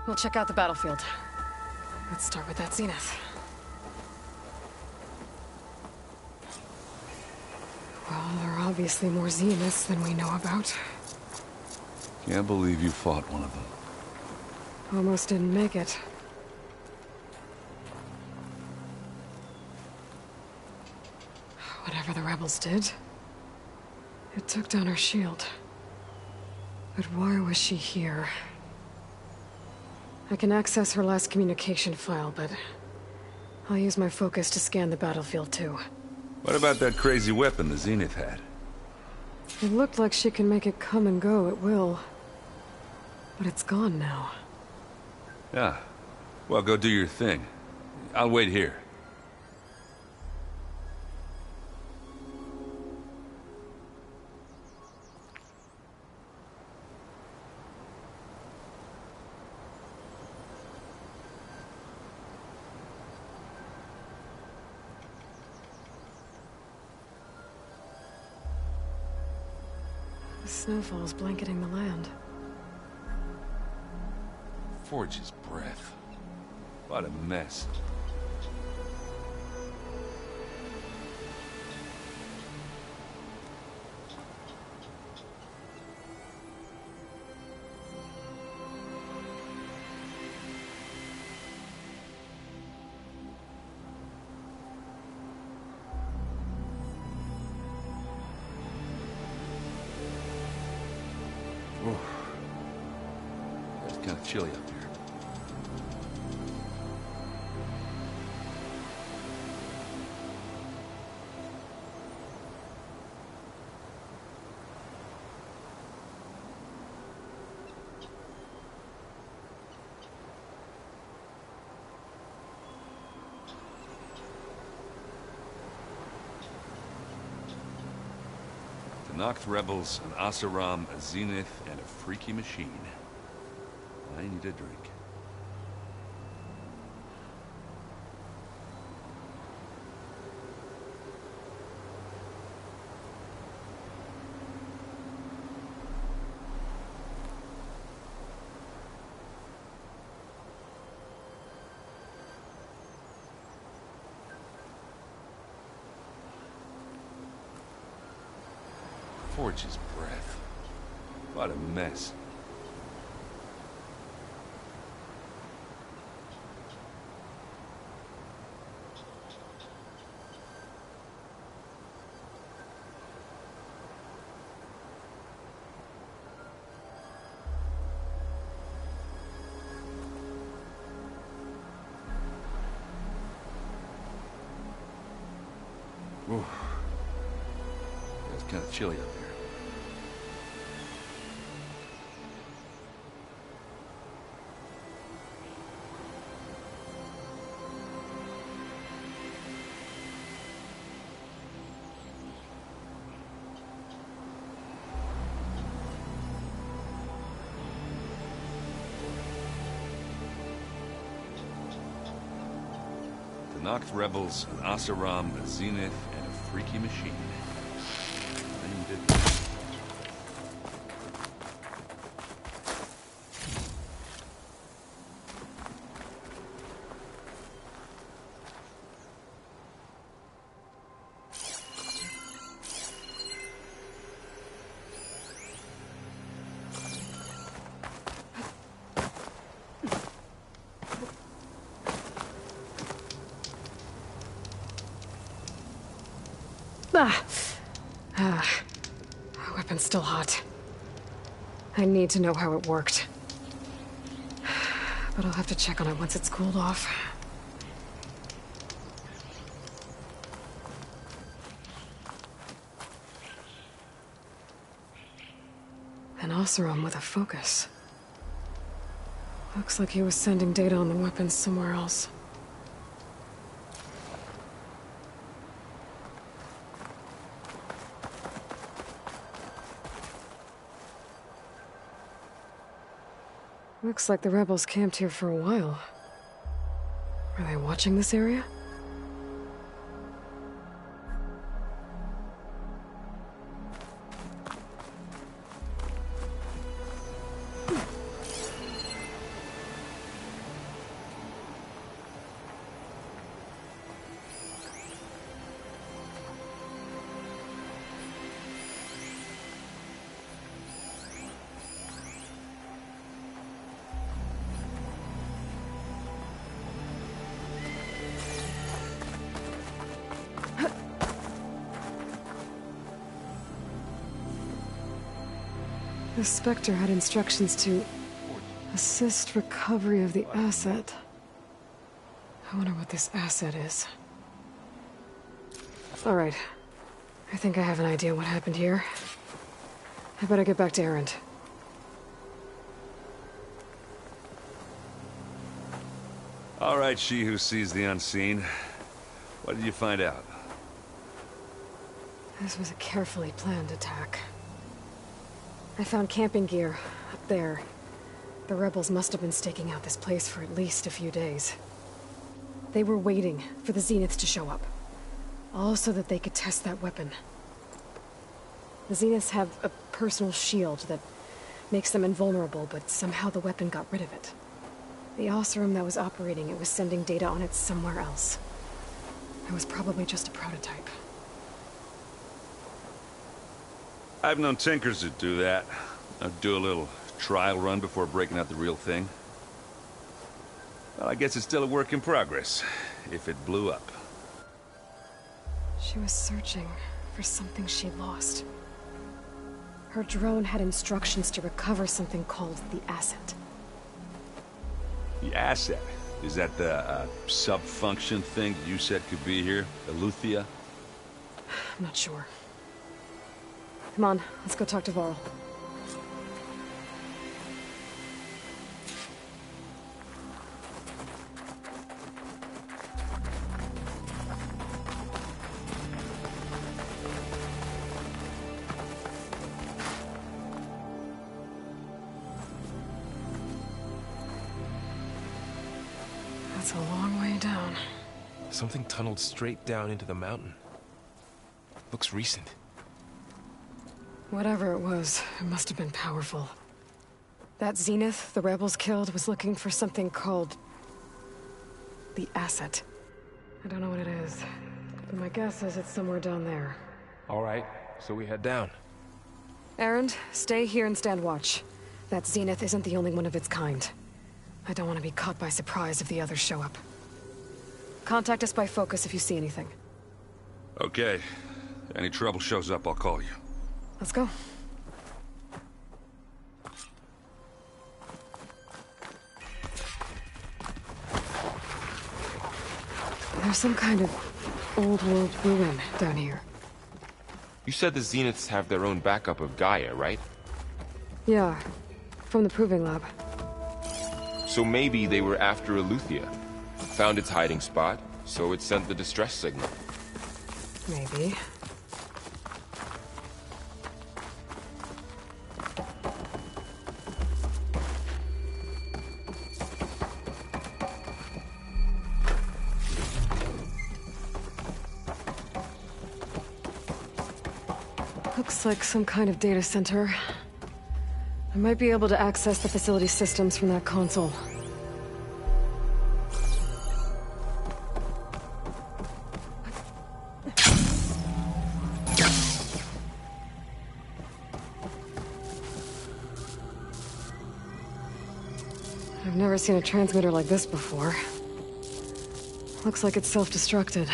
We'll check out the battlefield. Let's start with that Zenith. Well, there are obviously more Zeniths than we know about. Can't believe you fought one of them. Almost didn't make it. Whatever the rebels did, it took down her shield. But why was she here? I can access her last communication file, but I'll use my focus to scan the battlefield too. What about that crazy weapon the Zenith had? It looked like she can make it come and go at will. But it's gone now. Yeah. Well, go do your thing. I'll wait here. The snowfall's blanketing the land. Forge's breath. What a mess. Oof. It's kind of chilly up here. The Noct rebels, an Oseram, a Zenith, and a freaky machine. I need a drink. Forge's breath. What a mess. Ooh. It's kind of chilly up here. The Noct rebels, an Oseram, a Zenith, and a freaky machine. I need a Weapon's still hot. I need to know how it worked. But I'll have to check on it once it's cooled off. An Oseram with a focus. Looks like he was sending data on the weapons somewhere else. Looks like the rebels camped here for a while. Are they watching this area? The Spectre had instructions to assist recovery of the asset. I wonder what this asset is. All right. I think I have an idea what happened here. I better get back to Erend. All right, she who sees the unseen. What did you find out? This was a carefully planned attack. I found camping gear up there. The rebels must have been staking out this place for at least a few days. They were waiting for the Zeniths to show up. All so that they could test that weapon. The Zeniths have a personal shield that makes them invulnerable, but somehow the weapon got rid of it. The Oseram that was operating it was sending data on it somewhere else. It was probably just a prototype. I've known tinkers that do that. I'd do a little trial run before breaking out the real thing. Well, I guess it's still a work in progress, if it blew up. She was searching for something she lost. Her drone had instructions to recover something called the Asset. The Asset? Is that the sub-function thing you said could be here? Eleuthia? I'm not sure. Come on, let's go talk to Varl. That's a long way down. Something tunneled straight down into the mountain. Looks recent. Whatever it was, it must have been powerful. That Zenith the rebels killed was looking for something called the Asset. I don't know what it is, but my guess is it's somewhere down there. All right, so we head down. Erend, stay here and stand watch. That Zenith isn't the only one of its kind. I don't want to be caught by surprise if the others show up. Contact us by focus if you see anything. Okay. Any trouble shows up, I'll call you. Let's go. There's some kind of old-world ruin down here. You said the Zeniths have their own backup of Gaia, right? Yeah, from the Proving Lab. So maybe they were after Eleuthia. Found its hiding spot, so it sent the distress signal. Maybe. Looks like some kind of data center. I might be able to access the facility systems from that console. I've never seen a transmitter like this before. Looks like it's self-destructed.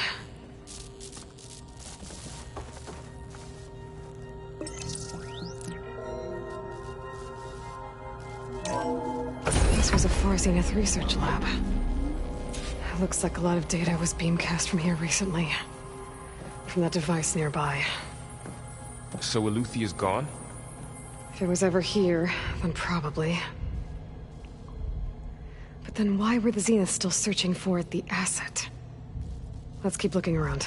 This was a Far Zenith research lab. It looks like a lot of data was beamcast from here recently. From that device nearby. So Eleuthia's gone? If it was ever here, then probably. But then why were the Zeniths still searching for the Asset? Let's keep looking around.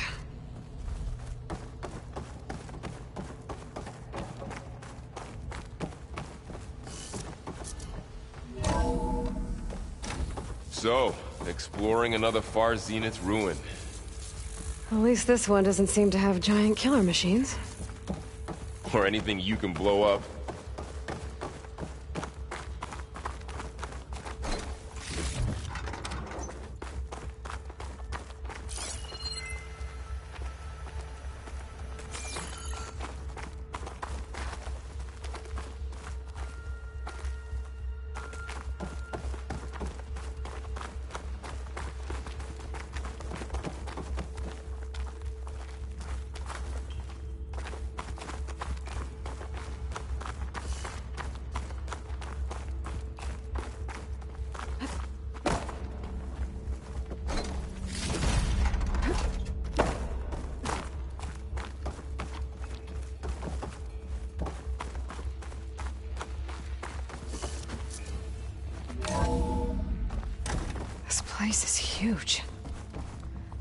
So, exploring another Far Zenith ruin. At least this one doesn't seem to have giant killer machines. Or anything you can blow up. This place is huge.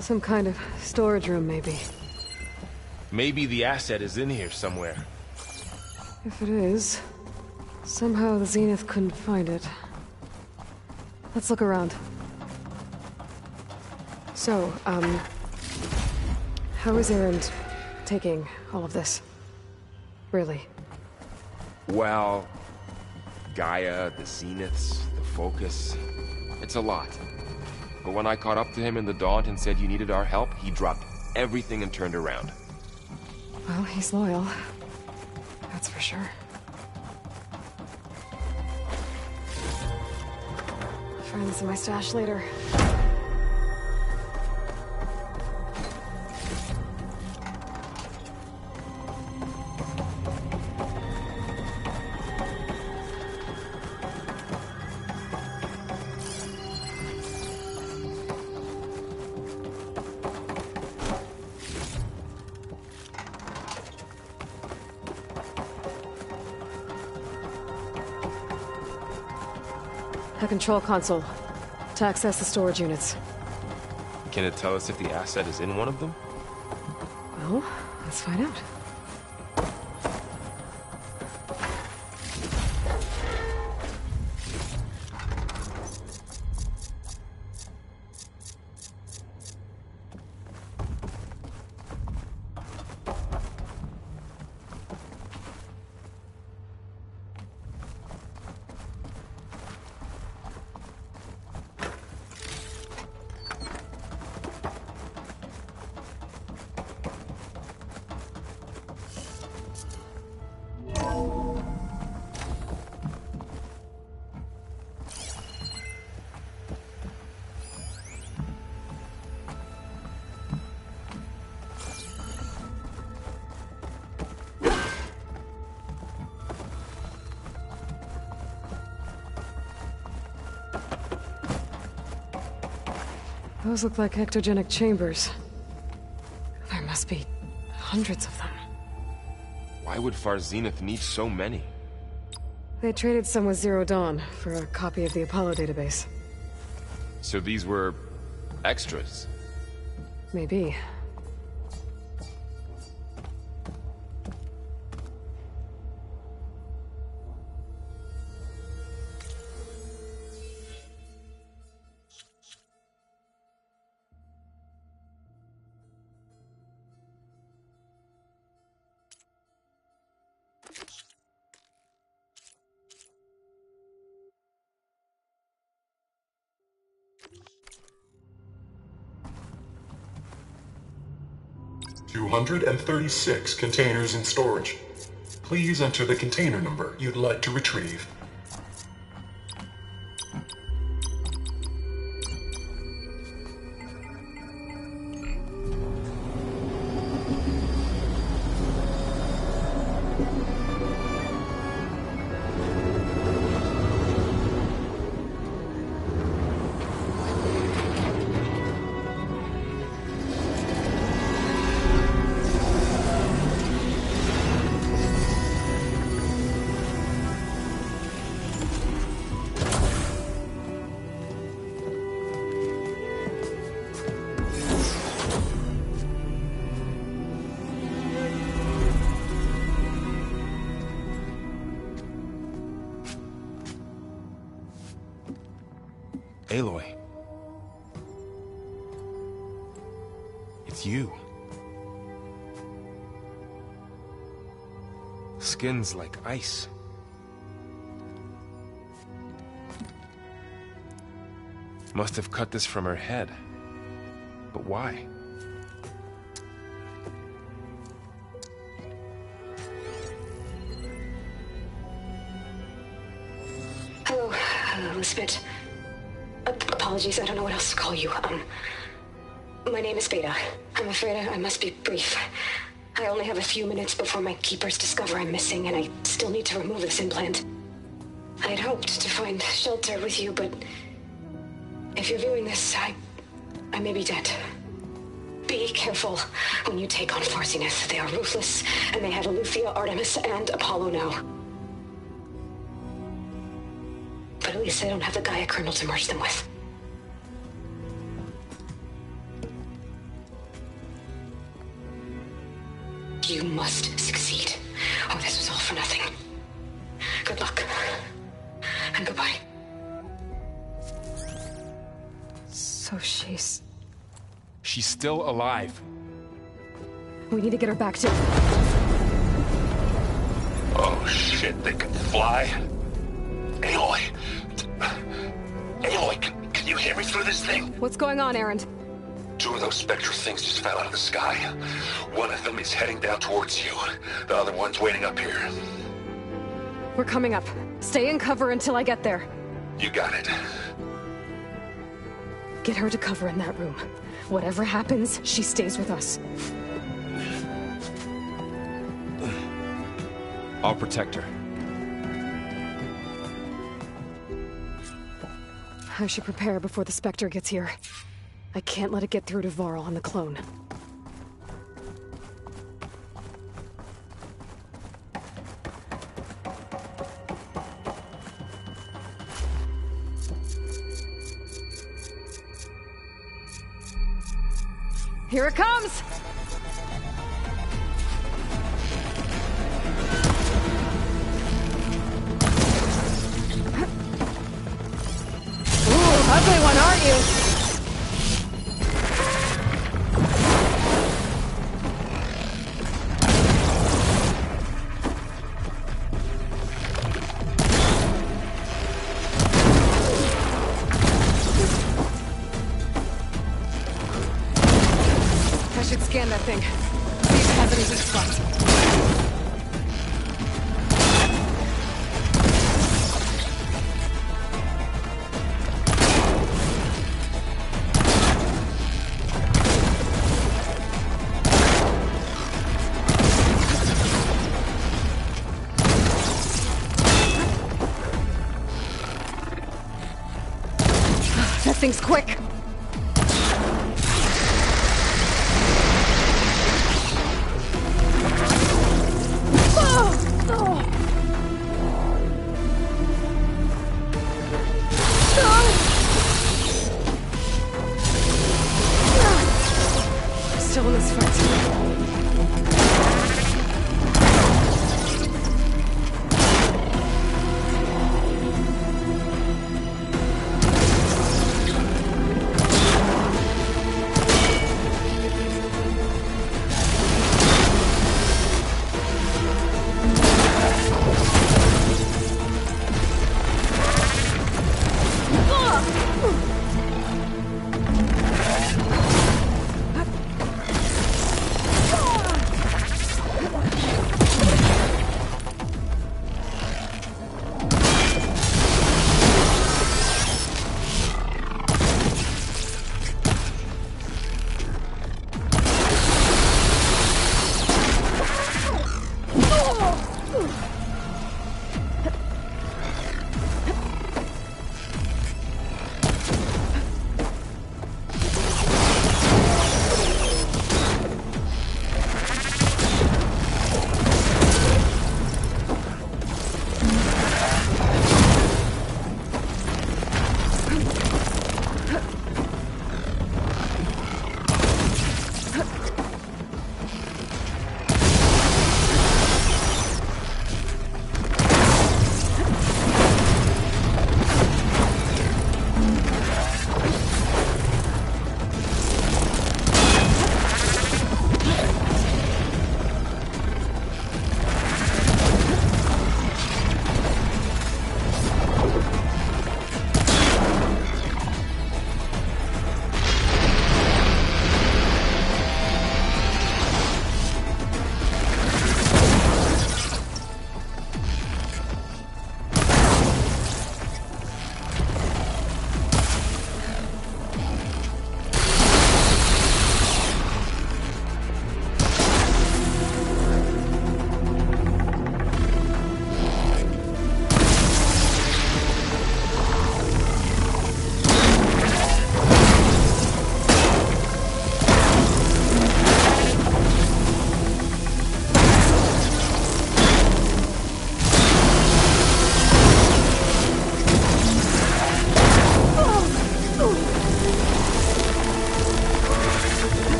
Some kind of storage room, maybe. Maybe the asset is in here somewhere. If it is, somehow the Zenith couldn't find it. Let's look around. So, how is Erend taking all of this? Really? Well, Gaia, the Zeniths, the Focus, it's a lot. But when I caught up to him in the Daunt and said you needed our help, he dropped everything and turned around. Well, he's loyal. That's for sure. Find this in my stash later. A control console to access the storage units. Can it tell us if the asset is in one of them? Well, let's find out. Those look like ectogenic chambers. There must be hundreds of them. Why would Far Zenith need so many? They traded some with Zero Dawn for a copy of the Apollo database. So these were extras? Maybe. $236 containers in storage. Please enter the container number you'd like to retrieve. Aloy. It's you. Skin's like ice. Must have cut this from her head. But why? Hello, Elizabeth. Apologies, I don't know what else to call you. My name is Beta. I'm afraid I must be brief. I only have a few minutes before my keepers discover I'm missing, and I still need to remove this implant. I had hoped to find shelter with you, but if you're viewing this, I may be dead. Be careful when you take on Far Zenith. They are ruthless, and they have Eleuthia, Artemis, and Apollo now. But at least I don't have the Gaia kernel to merge them with. You must succeed. Oh, this was all for nothing. Good luck. And goodbye. So she's... She's still alive. We need to get her back to... Oh shit, they can fly? Aloy! Aloy, can you hear me through this thing? What's going on, Erend? 2 of those spectral things just fell out of the sky. One of them is heading down towards you. The other one's waiting up here. We're coming up. Stay in cover until I get there. You got it. Get her to cover in that room. Whatever happens, she stays with us. I'll protect her. I should prepare before the Spectre gets here. I can't let it get through to Varl on the clone. Here it comes! Ooh, ugly one, aren't you? I should scan that thing. See if it has any weak spots. That thing's quick. Still in this fight.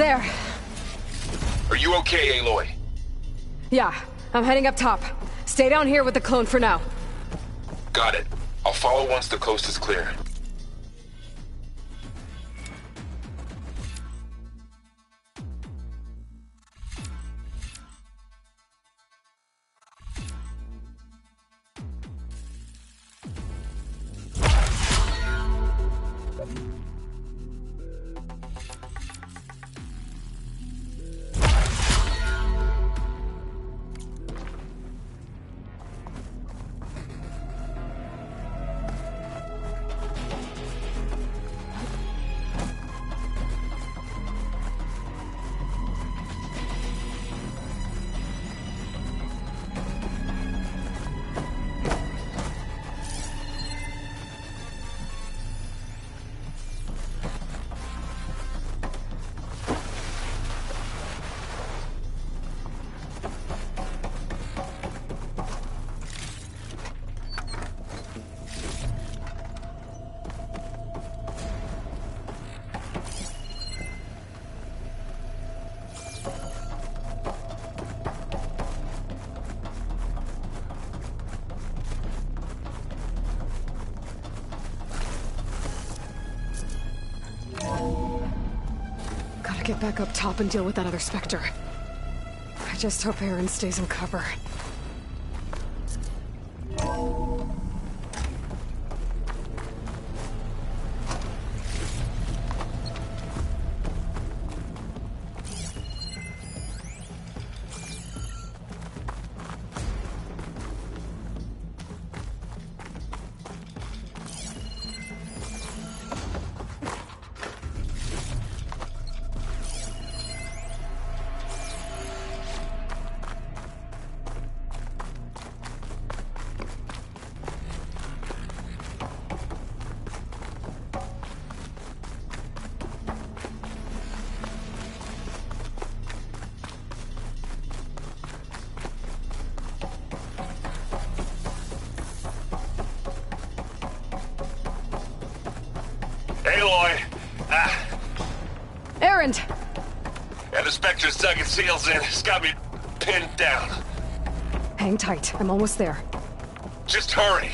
There. Are you okay, Aloy? Yeah, I'm heading up top. Stay down here with the clone for now. Got it. I'll follow once the coast is clear. Get back up top and deal with that other Spectre. I just hope Erend stays in cover. Aloy! Erend! Yeah, the Spectre's dug its heels in. It's got me pinned down. Hang tight. I'm almost there. Just hurry.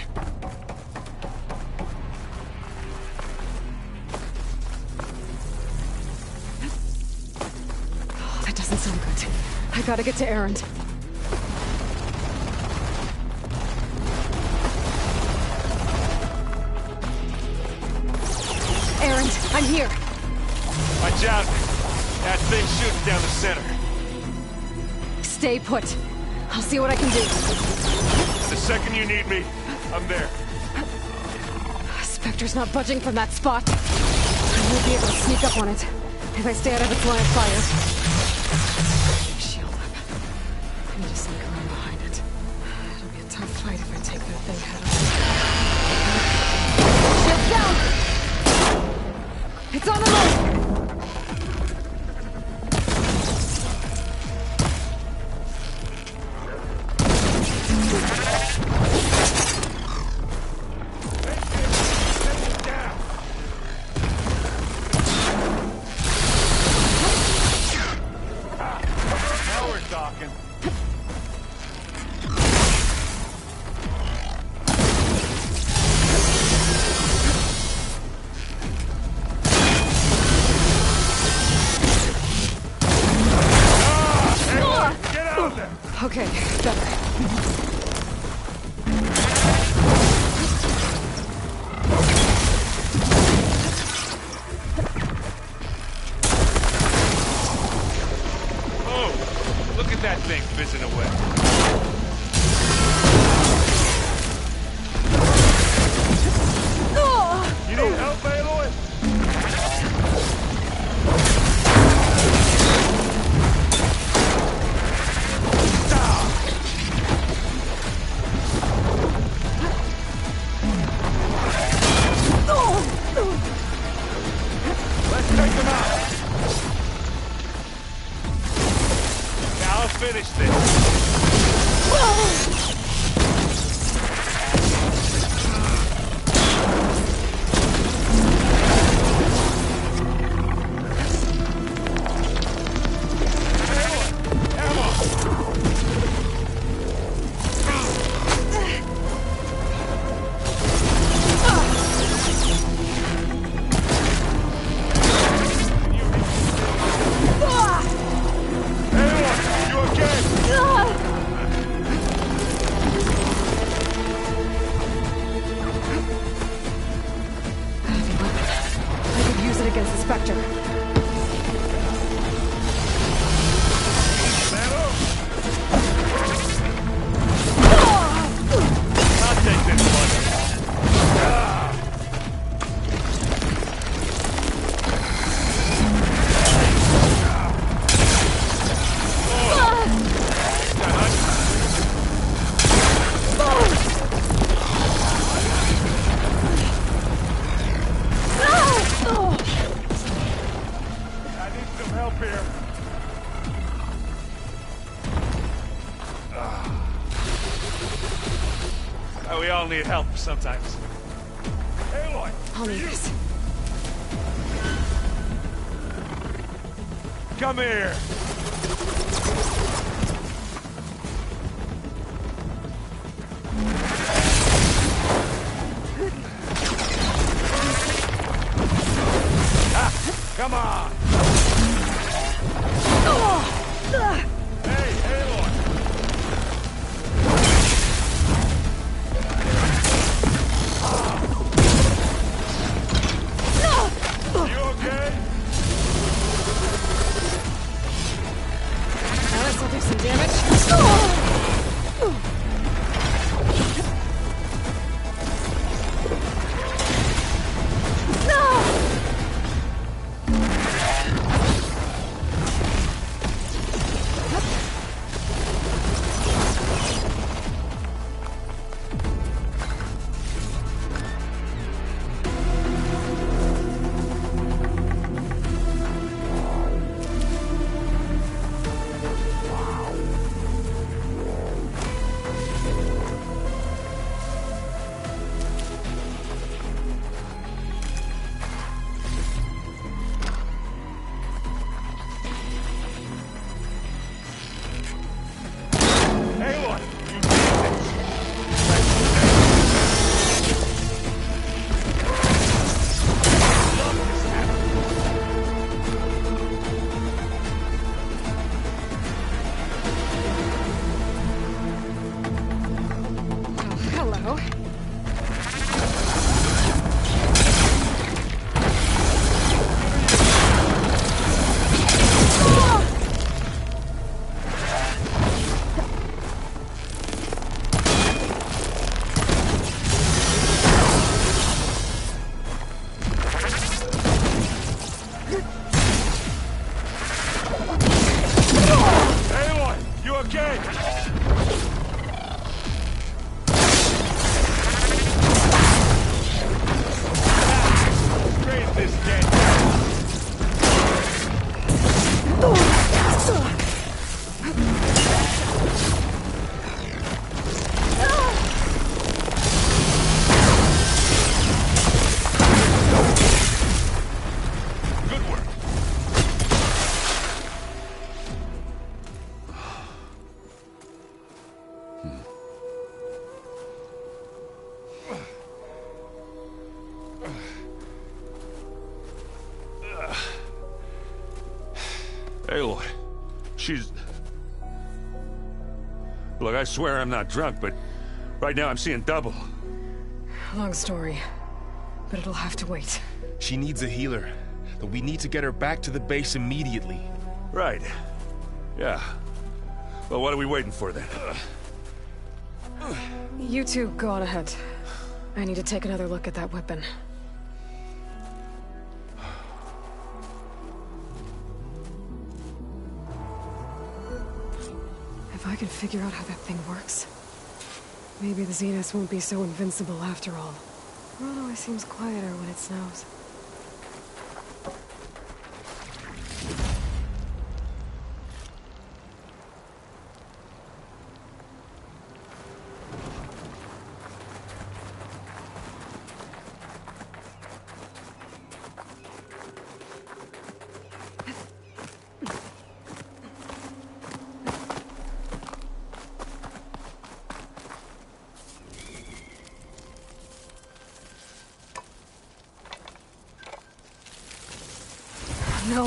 Oh, that doesn't sound good. I gotta get to Erend. Erend, I'm here. Watch out. That thing shoots down the center. Stay put. I'll see what I can do. The second you need me, I'm there. Spectre's not budging from that spot. I won't be able to sneak up on it if I stay out of its line of fire. Shield up. I need to sneak around behind it. It'll be a tough fight if I take that thing head on. Shield down! It's on the move! Okay, better. Oh, look at that thing fizzing away. You need help, Aloy? We all need help sometimes. Aloy! I'll need this. Come here! Come on! Hey, Aloy! You okay? Now this'll do some damage. Aloy, she's... Look, I swear I'm not drunk, but right now I'm seeing double. Long story, but it'll have to wait. She needs a healer, but we need to get her back to the base immediately. Right. Yeah. Well, what are we waiting for then? You two go on ahead. I need to take another look at that weapon. If I can figure out how that thing works, maybe the Zenith won't be so invincible after all. The world always seems quieter when it snows. No.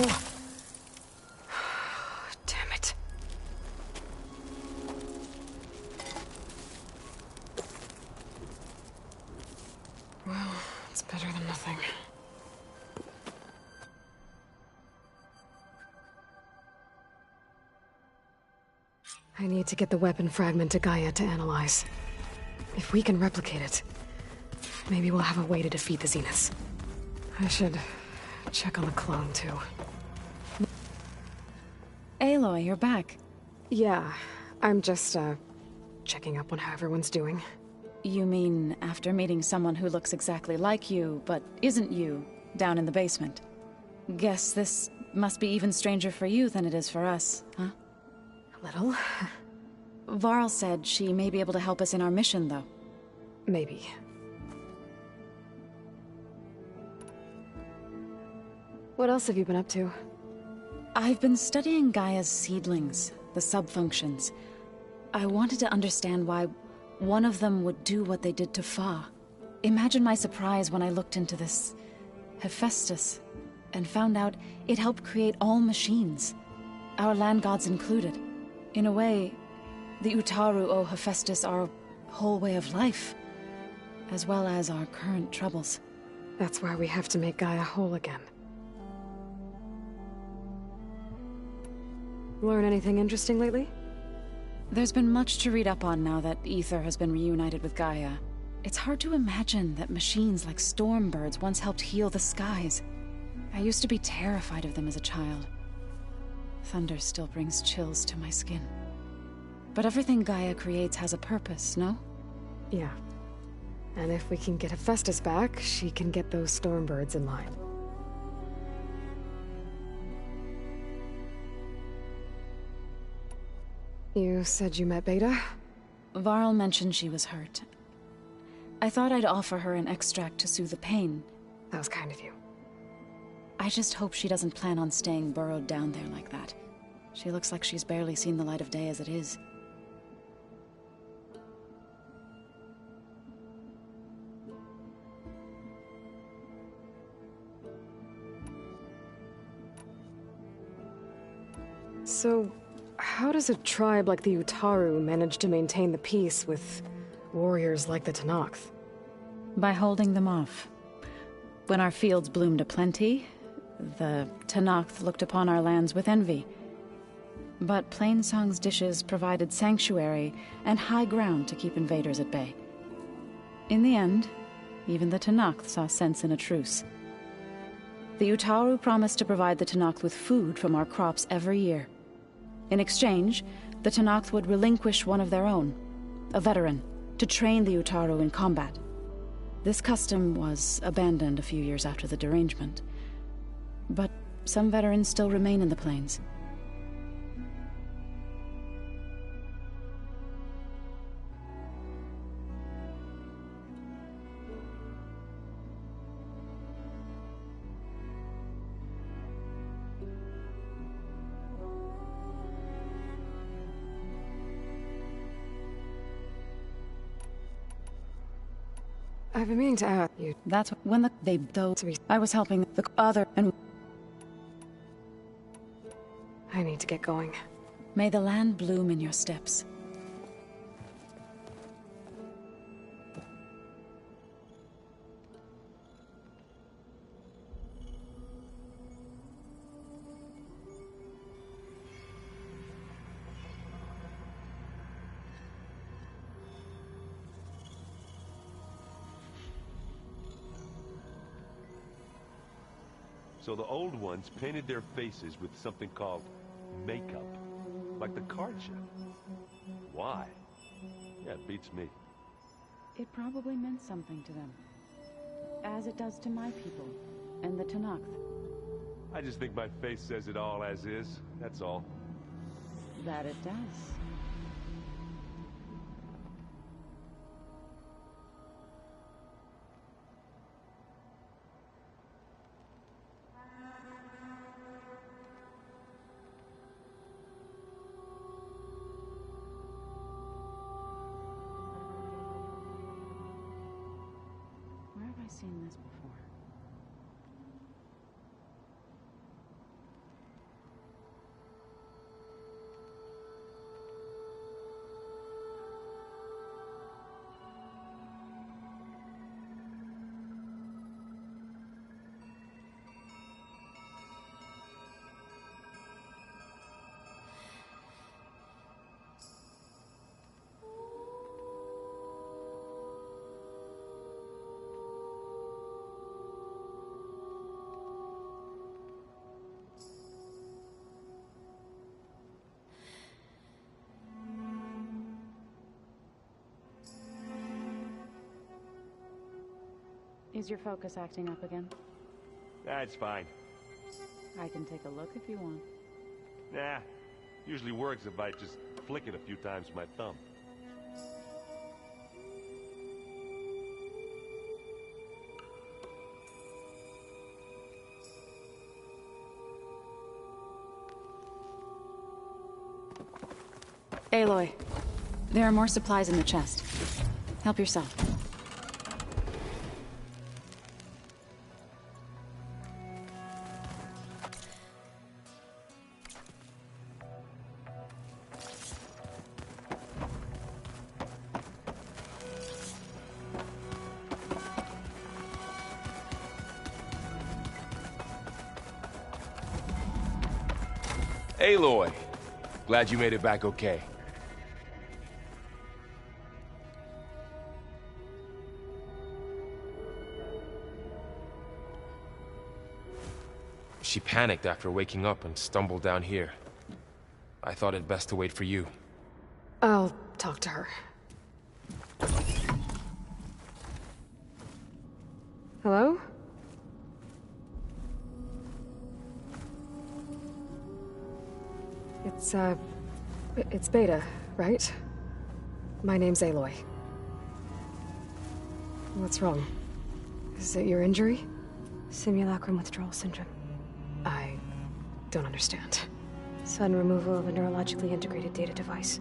Damn it. Well, it's better than nothing. I need to get the weapon fragment to Gaia to analyze. If we can replicate it, maybe we'll have a way to defeat the Zeniths. I should check on the clone, too. Aloy, you're back. Yeah, I'm just, checking up on how everyone's doing. You mean after meeting someone who looks exactly like you, but isn't you, down in the basement? Guess this must be even stranger for you than it is for us, huh? A little. Varl said she may be able to help us in our mission, though. Maybe. What else have you been up to? I've been studying Gaia's seedlings, the subfunctions. I wanted to understand why one of them would do what they did to Fa. Imagine my surprise when I looked into this Hephaestus and found out it helped create all machines, our land gods included. In a way, the Utaru owe Hephaestus our whole way of life, as well as our current troubles. That's why we have to make Gaia whole again. Learn anything interesting lately? There's been much to read up on now that Aether has been reunited with Gaia. It's hard to imagine that machines like Stormbirds once helped heal the skies. I used to be terrified of them as a child. Thunder still brings chills to my skin. But everything Gaia creates has a purpose, no? Yeah. And if we can get Hephaestus back, she can get those Stormbirds in line. You said you met Beta? Varl mentioned she was hurt. I thought I'd offer her an extract to soothe the pain. That was kind of you. I just hope she doesn't plan on staying burrowed down there like that. She looks like she's barely seen the light of day as it is. So, how does a tribe like the Utaru manage to maintain the peace with warriors like the Tenakth? By holding them off. When our fields bloomed aplenty, the Tenakth looked upon our lands with envy. But Plainsong's dishes provided sanctuary and high ground to keep invaders at bay. In the end, even the Tenakth saw sense in a truce. The Utaru promised to provide the Tenakth with food from our crops every year. In exchange, the Tenakth would relinquish one of their own, a veteran, to train the Utaru in combat. This custom was abandoned a few years after the derangement. But some veterans still remain in the plains. I've been meaning to ask you. That's when I was helping the other and... I need to get going. May the land bloom in your steps. So the old ones painted their faces with something called makeup, like the card show. Why? Yeah, it beats me. It probably meant something to them. As it does to my people, and the Tenakth. I just think my face says it all as is, that's all. That it does. Where have I seen this before? Is your focus acting up again? That's fine. I can take a look if you want. Nah, usually works if I just flick it a few times with my thumb. Aloy, there are more supplies in the chest. Help yourself. Aloy! Glad you made it back okay. She panicked after waking up and stumbled down here. I thought it best to wait for you. I'll talk to her. Hello? It's Beta, right? My name's Aloy. What's wrong? Is it your injury? Simulacrum withdrawal syndrome. I don't understand. Sudden removal of a neurologically integrated data device.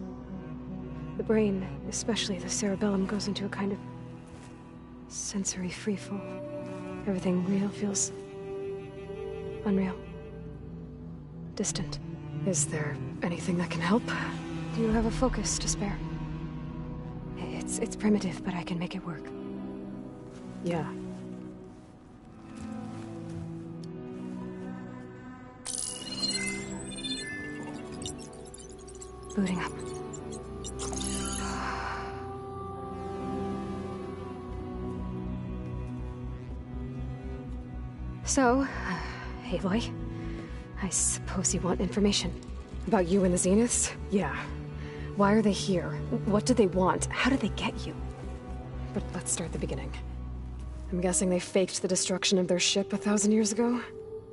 The brain, especially the cerebellum, goes into a kind of sensory freefall. Everything real feels unreal. Distant. Is there anything that can help? Do you have a focus to spare? It's primitive, but I can make it work. Yeah. Booting up. So, Aloy, I suppose you want information. About you and the Zeniths? Yeah. Why are they here? What do they want? How did they get you? But let's start at the beginning. I'm guessing they faked the destruction of their ship 1,000 years ago?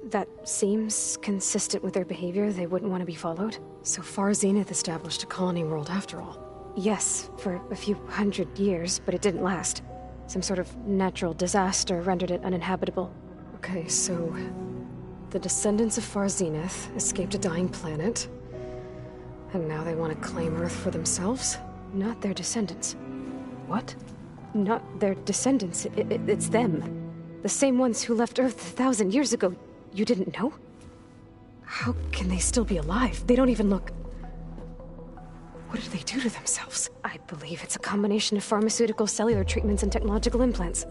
That seems consistent with their behavior. They wouldn't want to be followed. So Far Zenith established a colony world after all. Yes, for a few hundred years, but it didn't last. Some sort of natural disaster rendered it uninhabitable. Okay, so the descendants of Far Zenith escaped a dying planet, and now they want to claim Earth for themselves? Not their descendants. What? Not their descendants. It's them. The same ones who left Earth 1,000 years ago. You didn't know? How can they still be alive? They don't even look... What did they do to themselves? I believe it's a combination of pharmaceutical, cellular treatments, and technological implants.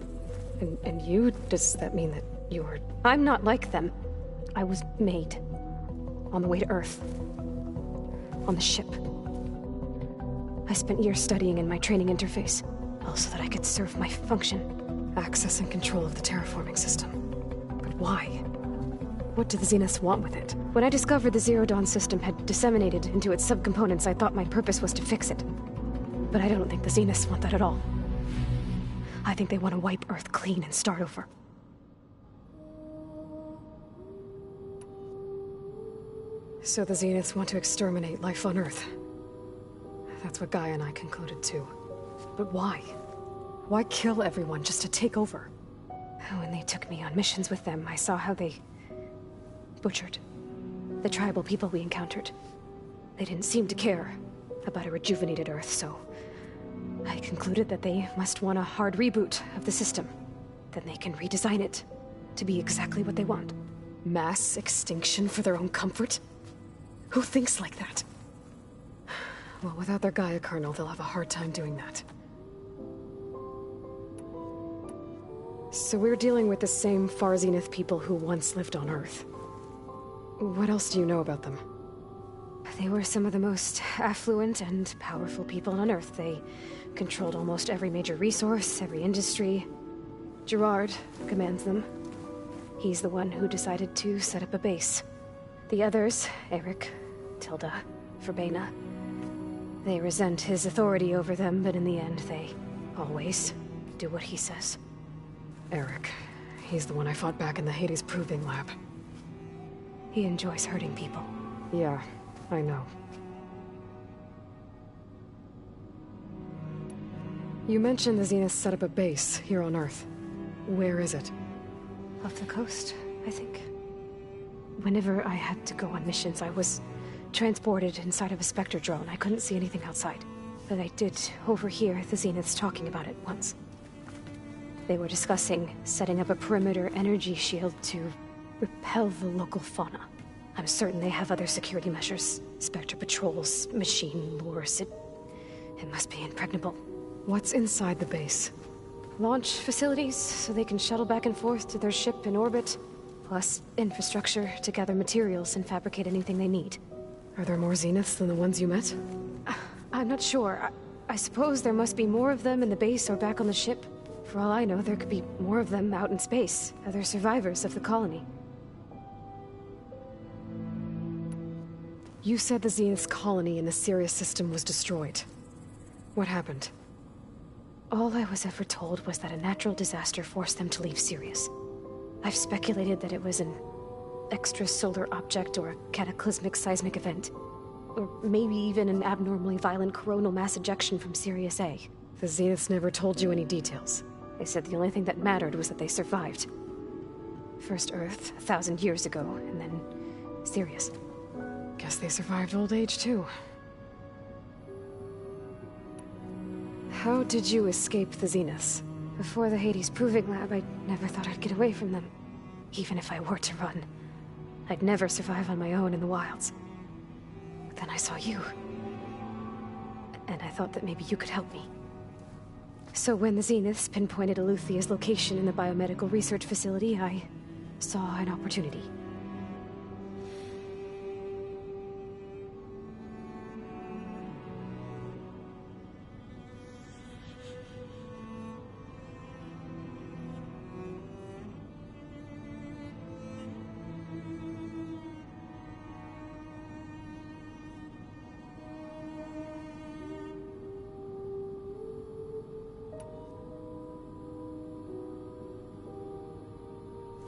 And you? Does that mean that you're... I'm not like them. I was made. On the way to Earth. On the ship. I spent years studying in my training interface, all so that I could serve my function. Access and control of the terraforming system. But why? What do the Zeniths want with it? When I discovered the Zero Dawn system had disseminated into its subcomponents, I thought my purpose was to fix it. But I don't think the Zeniths want that at all. I think they want to wipe Earth clean and start over. So the Zeniths want to exterminate life on Earth. That's what Gaia and I concluded too. But why? Why kill everyone just to take over? When they took me on missions with them, I saw how they butchered the tribal people we encountered. They didn't seem to care about a rejuvenated Earth, so I concluded that they must want a hard reboot of the system. Then they can redesign it to be exactly what they want. Mass extinction for their own comfort? Who thinks like that? Well, without their Gaia kernel, they'll have a hard time doing that. So we're dealing with the same Far Zenith people who once lived on Earth. What else do you know about them? They were some of the most affluent and powerful people on Earth. They controlled almost every major resource, every industry. Gerard commands them. He's the one who decided to set up a base. The others, Eric, Tilda, Verbena, they resent his authority over them, but in the end, they always do what he says. Eric. He's the one I fought back in the Hades Proving Lab. He enjoys hurting people. Yeah, I know. You mentioned the Zeniths set up a base here on Earth. Where is it? Off the coast, I think. Whenever I had to go on missions, I was transported inside of a Spectre drone. I couldn't see anything outside. But I did overhear the Zeniths talking about it once. They were discussing setting up a perimeter energy shield to repel the local fauna. I'm certain they have other security measures. Spectre patrols, machine lures. It must be impregnable. What's inside the base? Launch facilities, so they can shuttle back and forth to their ship in orbit. Plus, infrastructure to gather materials and fabricate anything they need. Are there more Zeniths than the ones you met? I'm not sure. I suppose there must be more of them in the base or back on the ship. For all I know, there could be more of them out in space, other survivors of the colony. You said the Zenith's colony in the Sirius system was destroyed. What happened? All I was ever told was that a natural disaster forced them to leave Sirius. I've speculated that it was an extrasolar object or a cataclysmic seismic event. Or maybe even an abnormally violent coronal mass ejection from Sirius A. The Zeniths never told you any details. They said the only thing that mattered was that they survived. First Earth, 1,000 years ago, and then Sirius. Guess they survived old age, too. How did you escape the Zeniths? Before the Hades Proving Lab, I never thought I'd get away from them. Even if I were to run. I'd never survive on my own in the wilds. But then I saw you. And I thought that maybe you could help me. So when the Zeniths pinpointed Eluthia's location in the biomedical research facility, I saw an opportunity.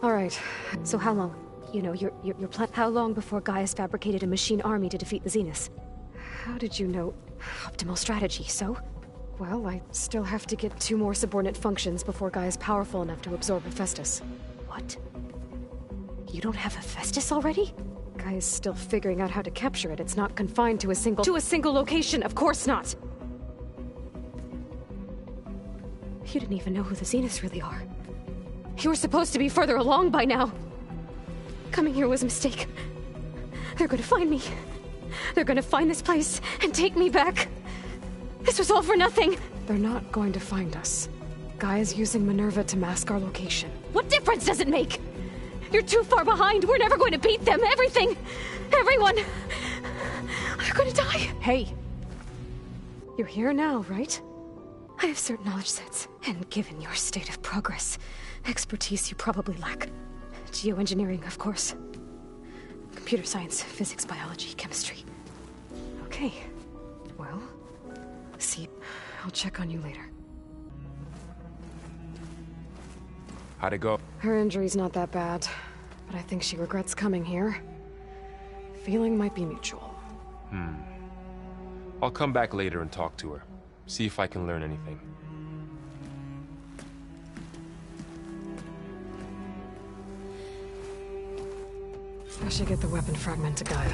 All right. So how long? You know, your plan. How long before Gaius fabricated a machine army to defeat the Zeniths? How did you know? Optimal strategy, so? Well, I still have to get 2 more subordinate functions before Gaia's powerful enough to absorb Hephaestus. What? You don't have Hephaestus already? Gaia's still figuring out how to capture it. It's not confined to a single... To a single location, of course not! You didn't even know who the Zeniths really are. You were supposed to be further along by now. Coming here was a mistake. They're gonna find me. They're gonna find this place and take me back. This was all for nothing. They're not going to find us. Gaia's using Minerva to mask our location. What difference does it make? You're too far behind. We're never going to beat them. Everything. Everyone. They're gonna die. Hey. You're here now, right? I have certain knowledge sets, and given your state of progress, expertise you probably lack. Geoengineering, of course. Computer science, physics, biology, chemistry. Okay. Well, see, I'll check on you later. How'd it go? Her injury's not that bad, but I think she regrets coming here. Feeling might be mutual. I'll come back later and talk to her. See if I can learn anything. I should get the weapon fragment to Gaia.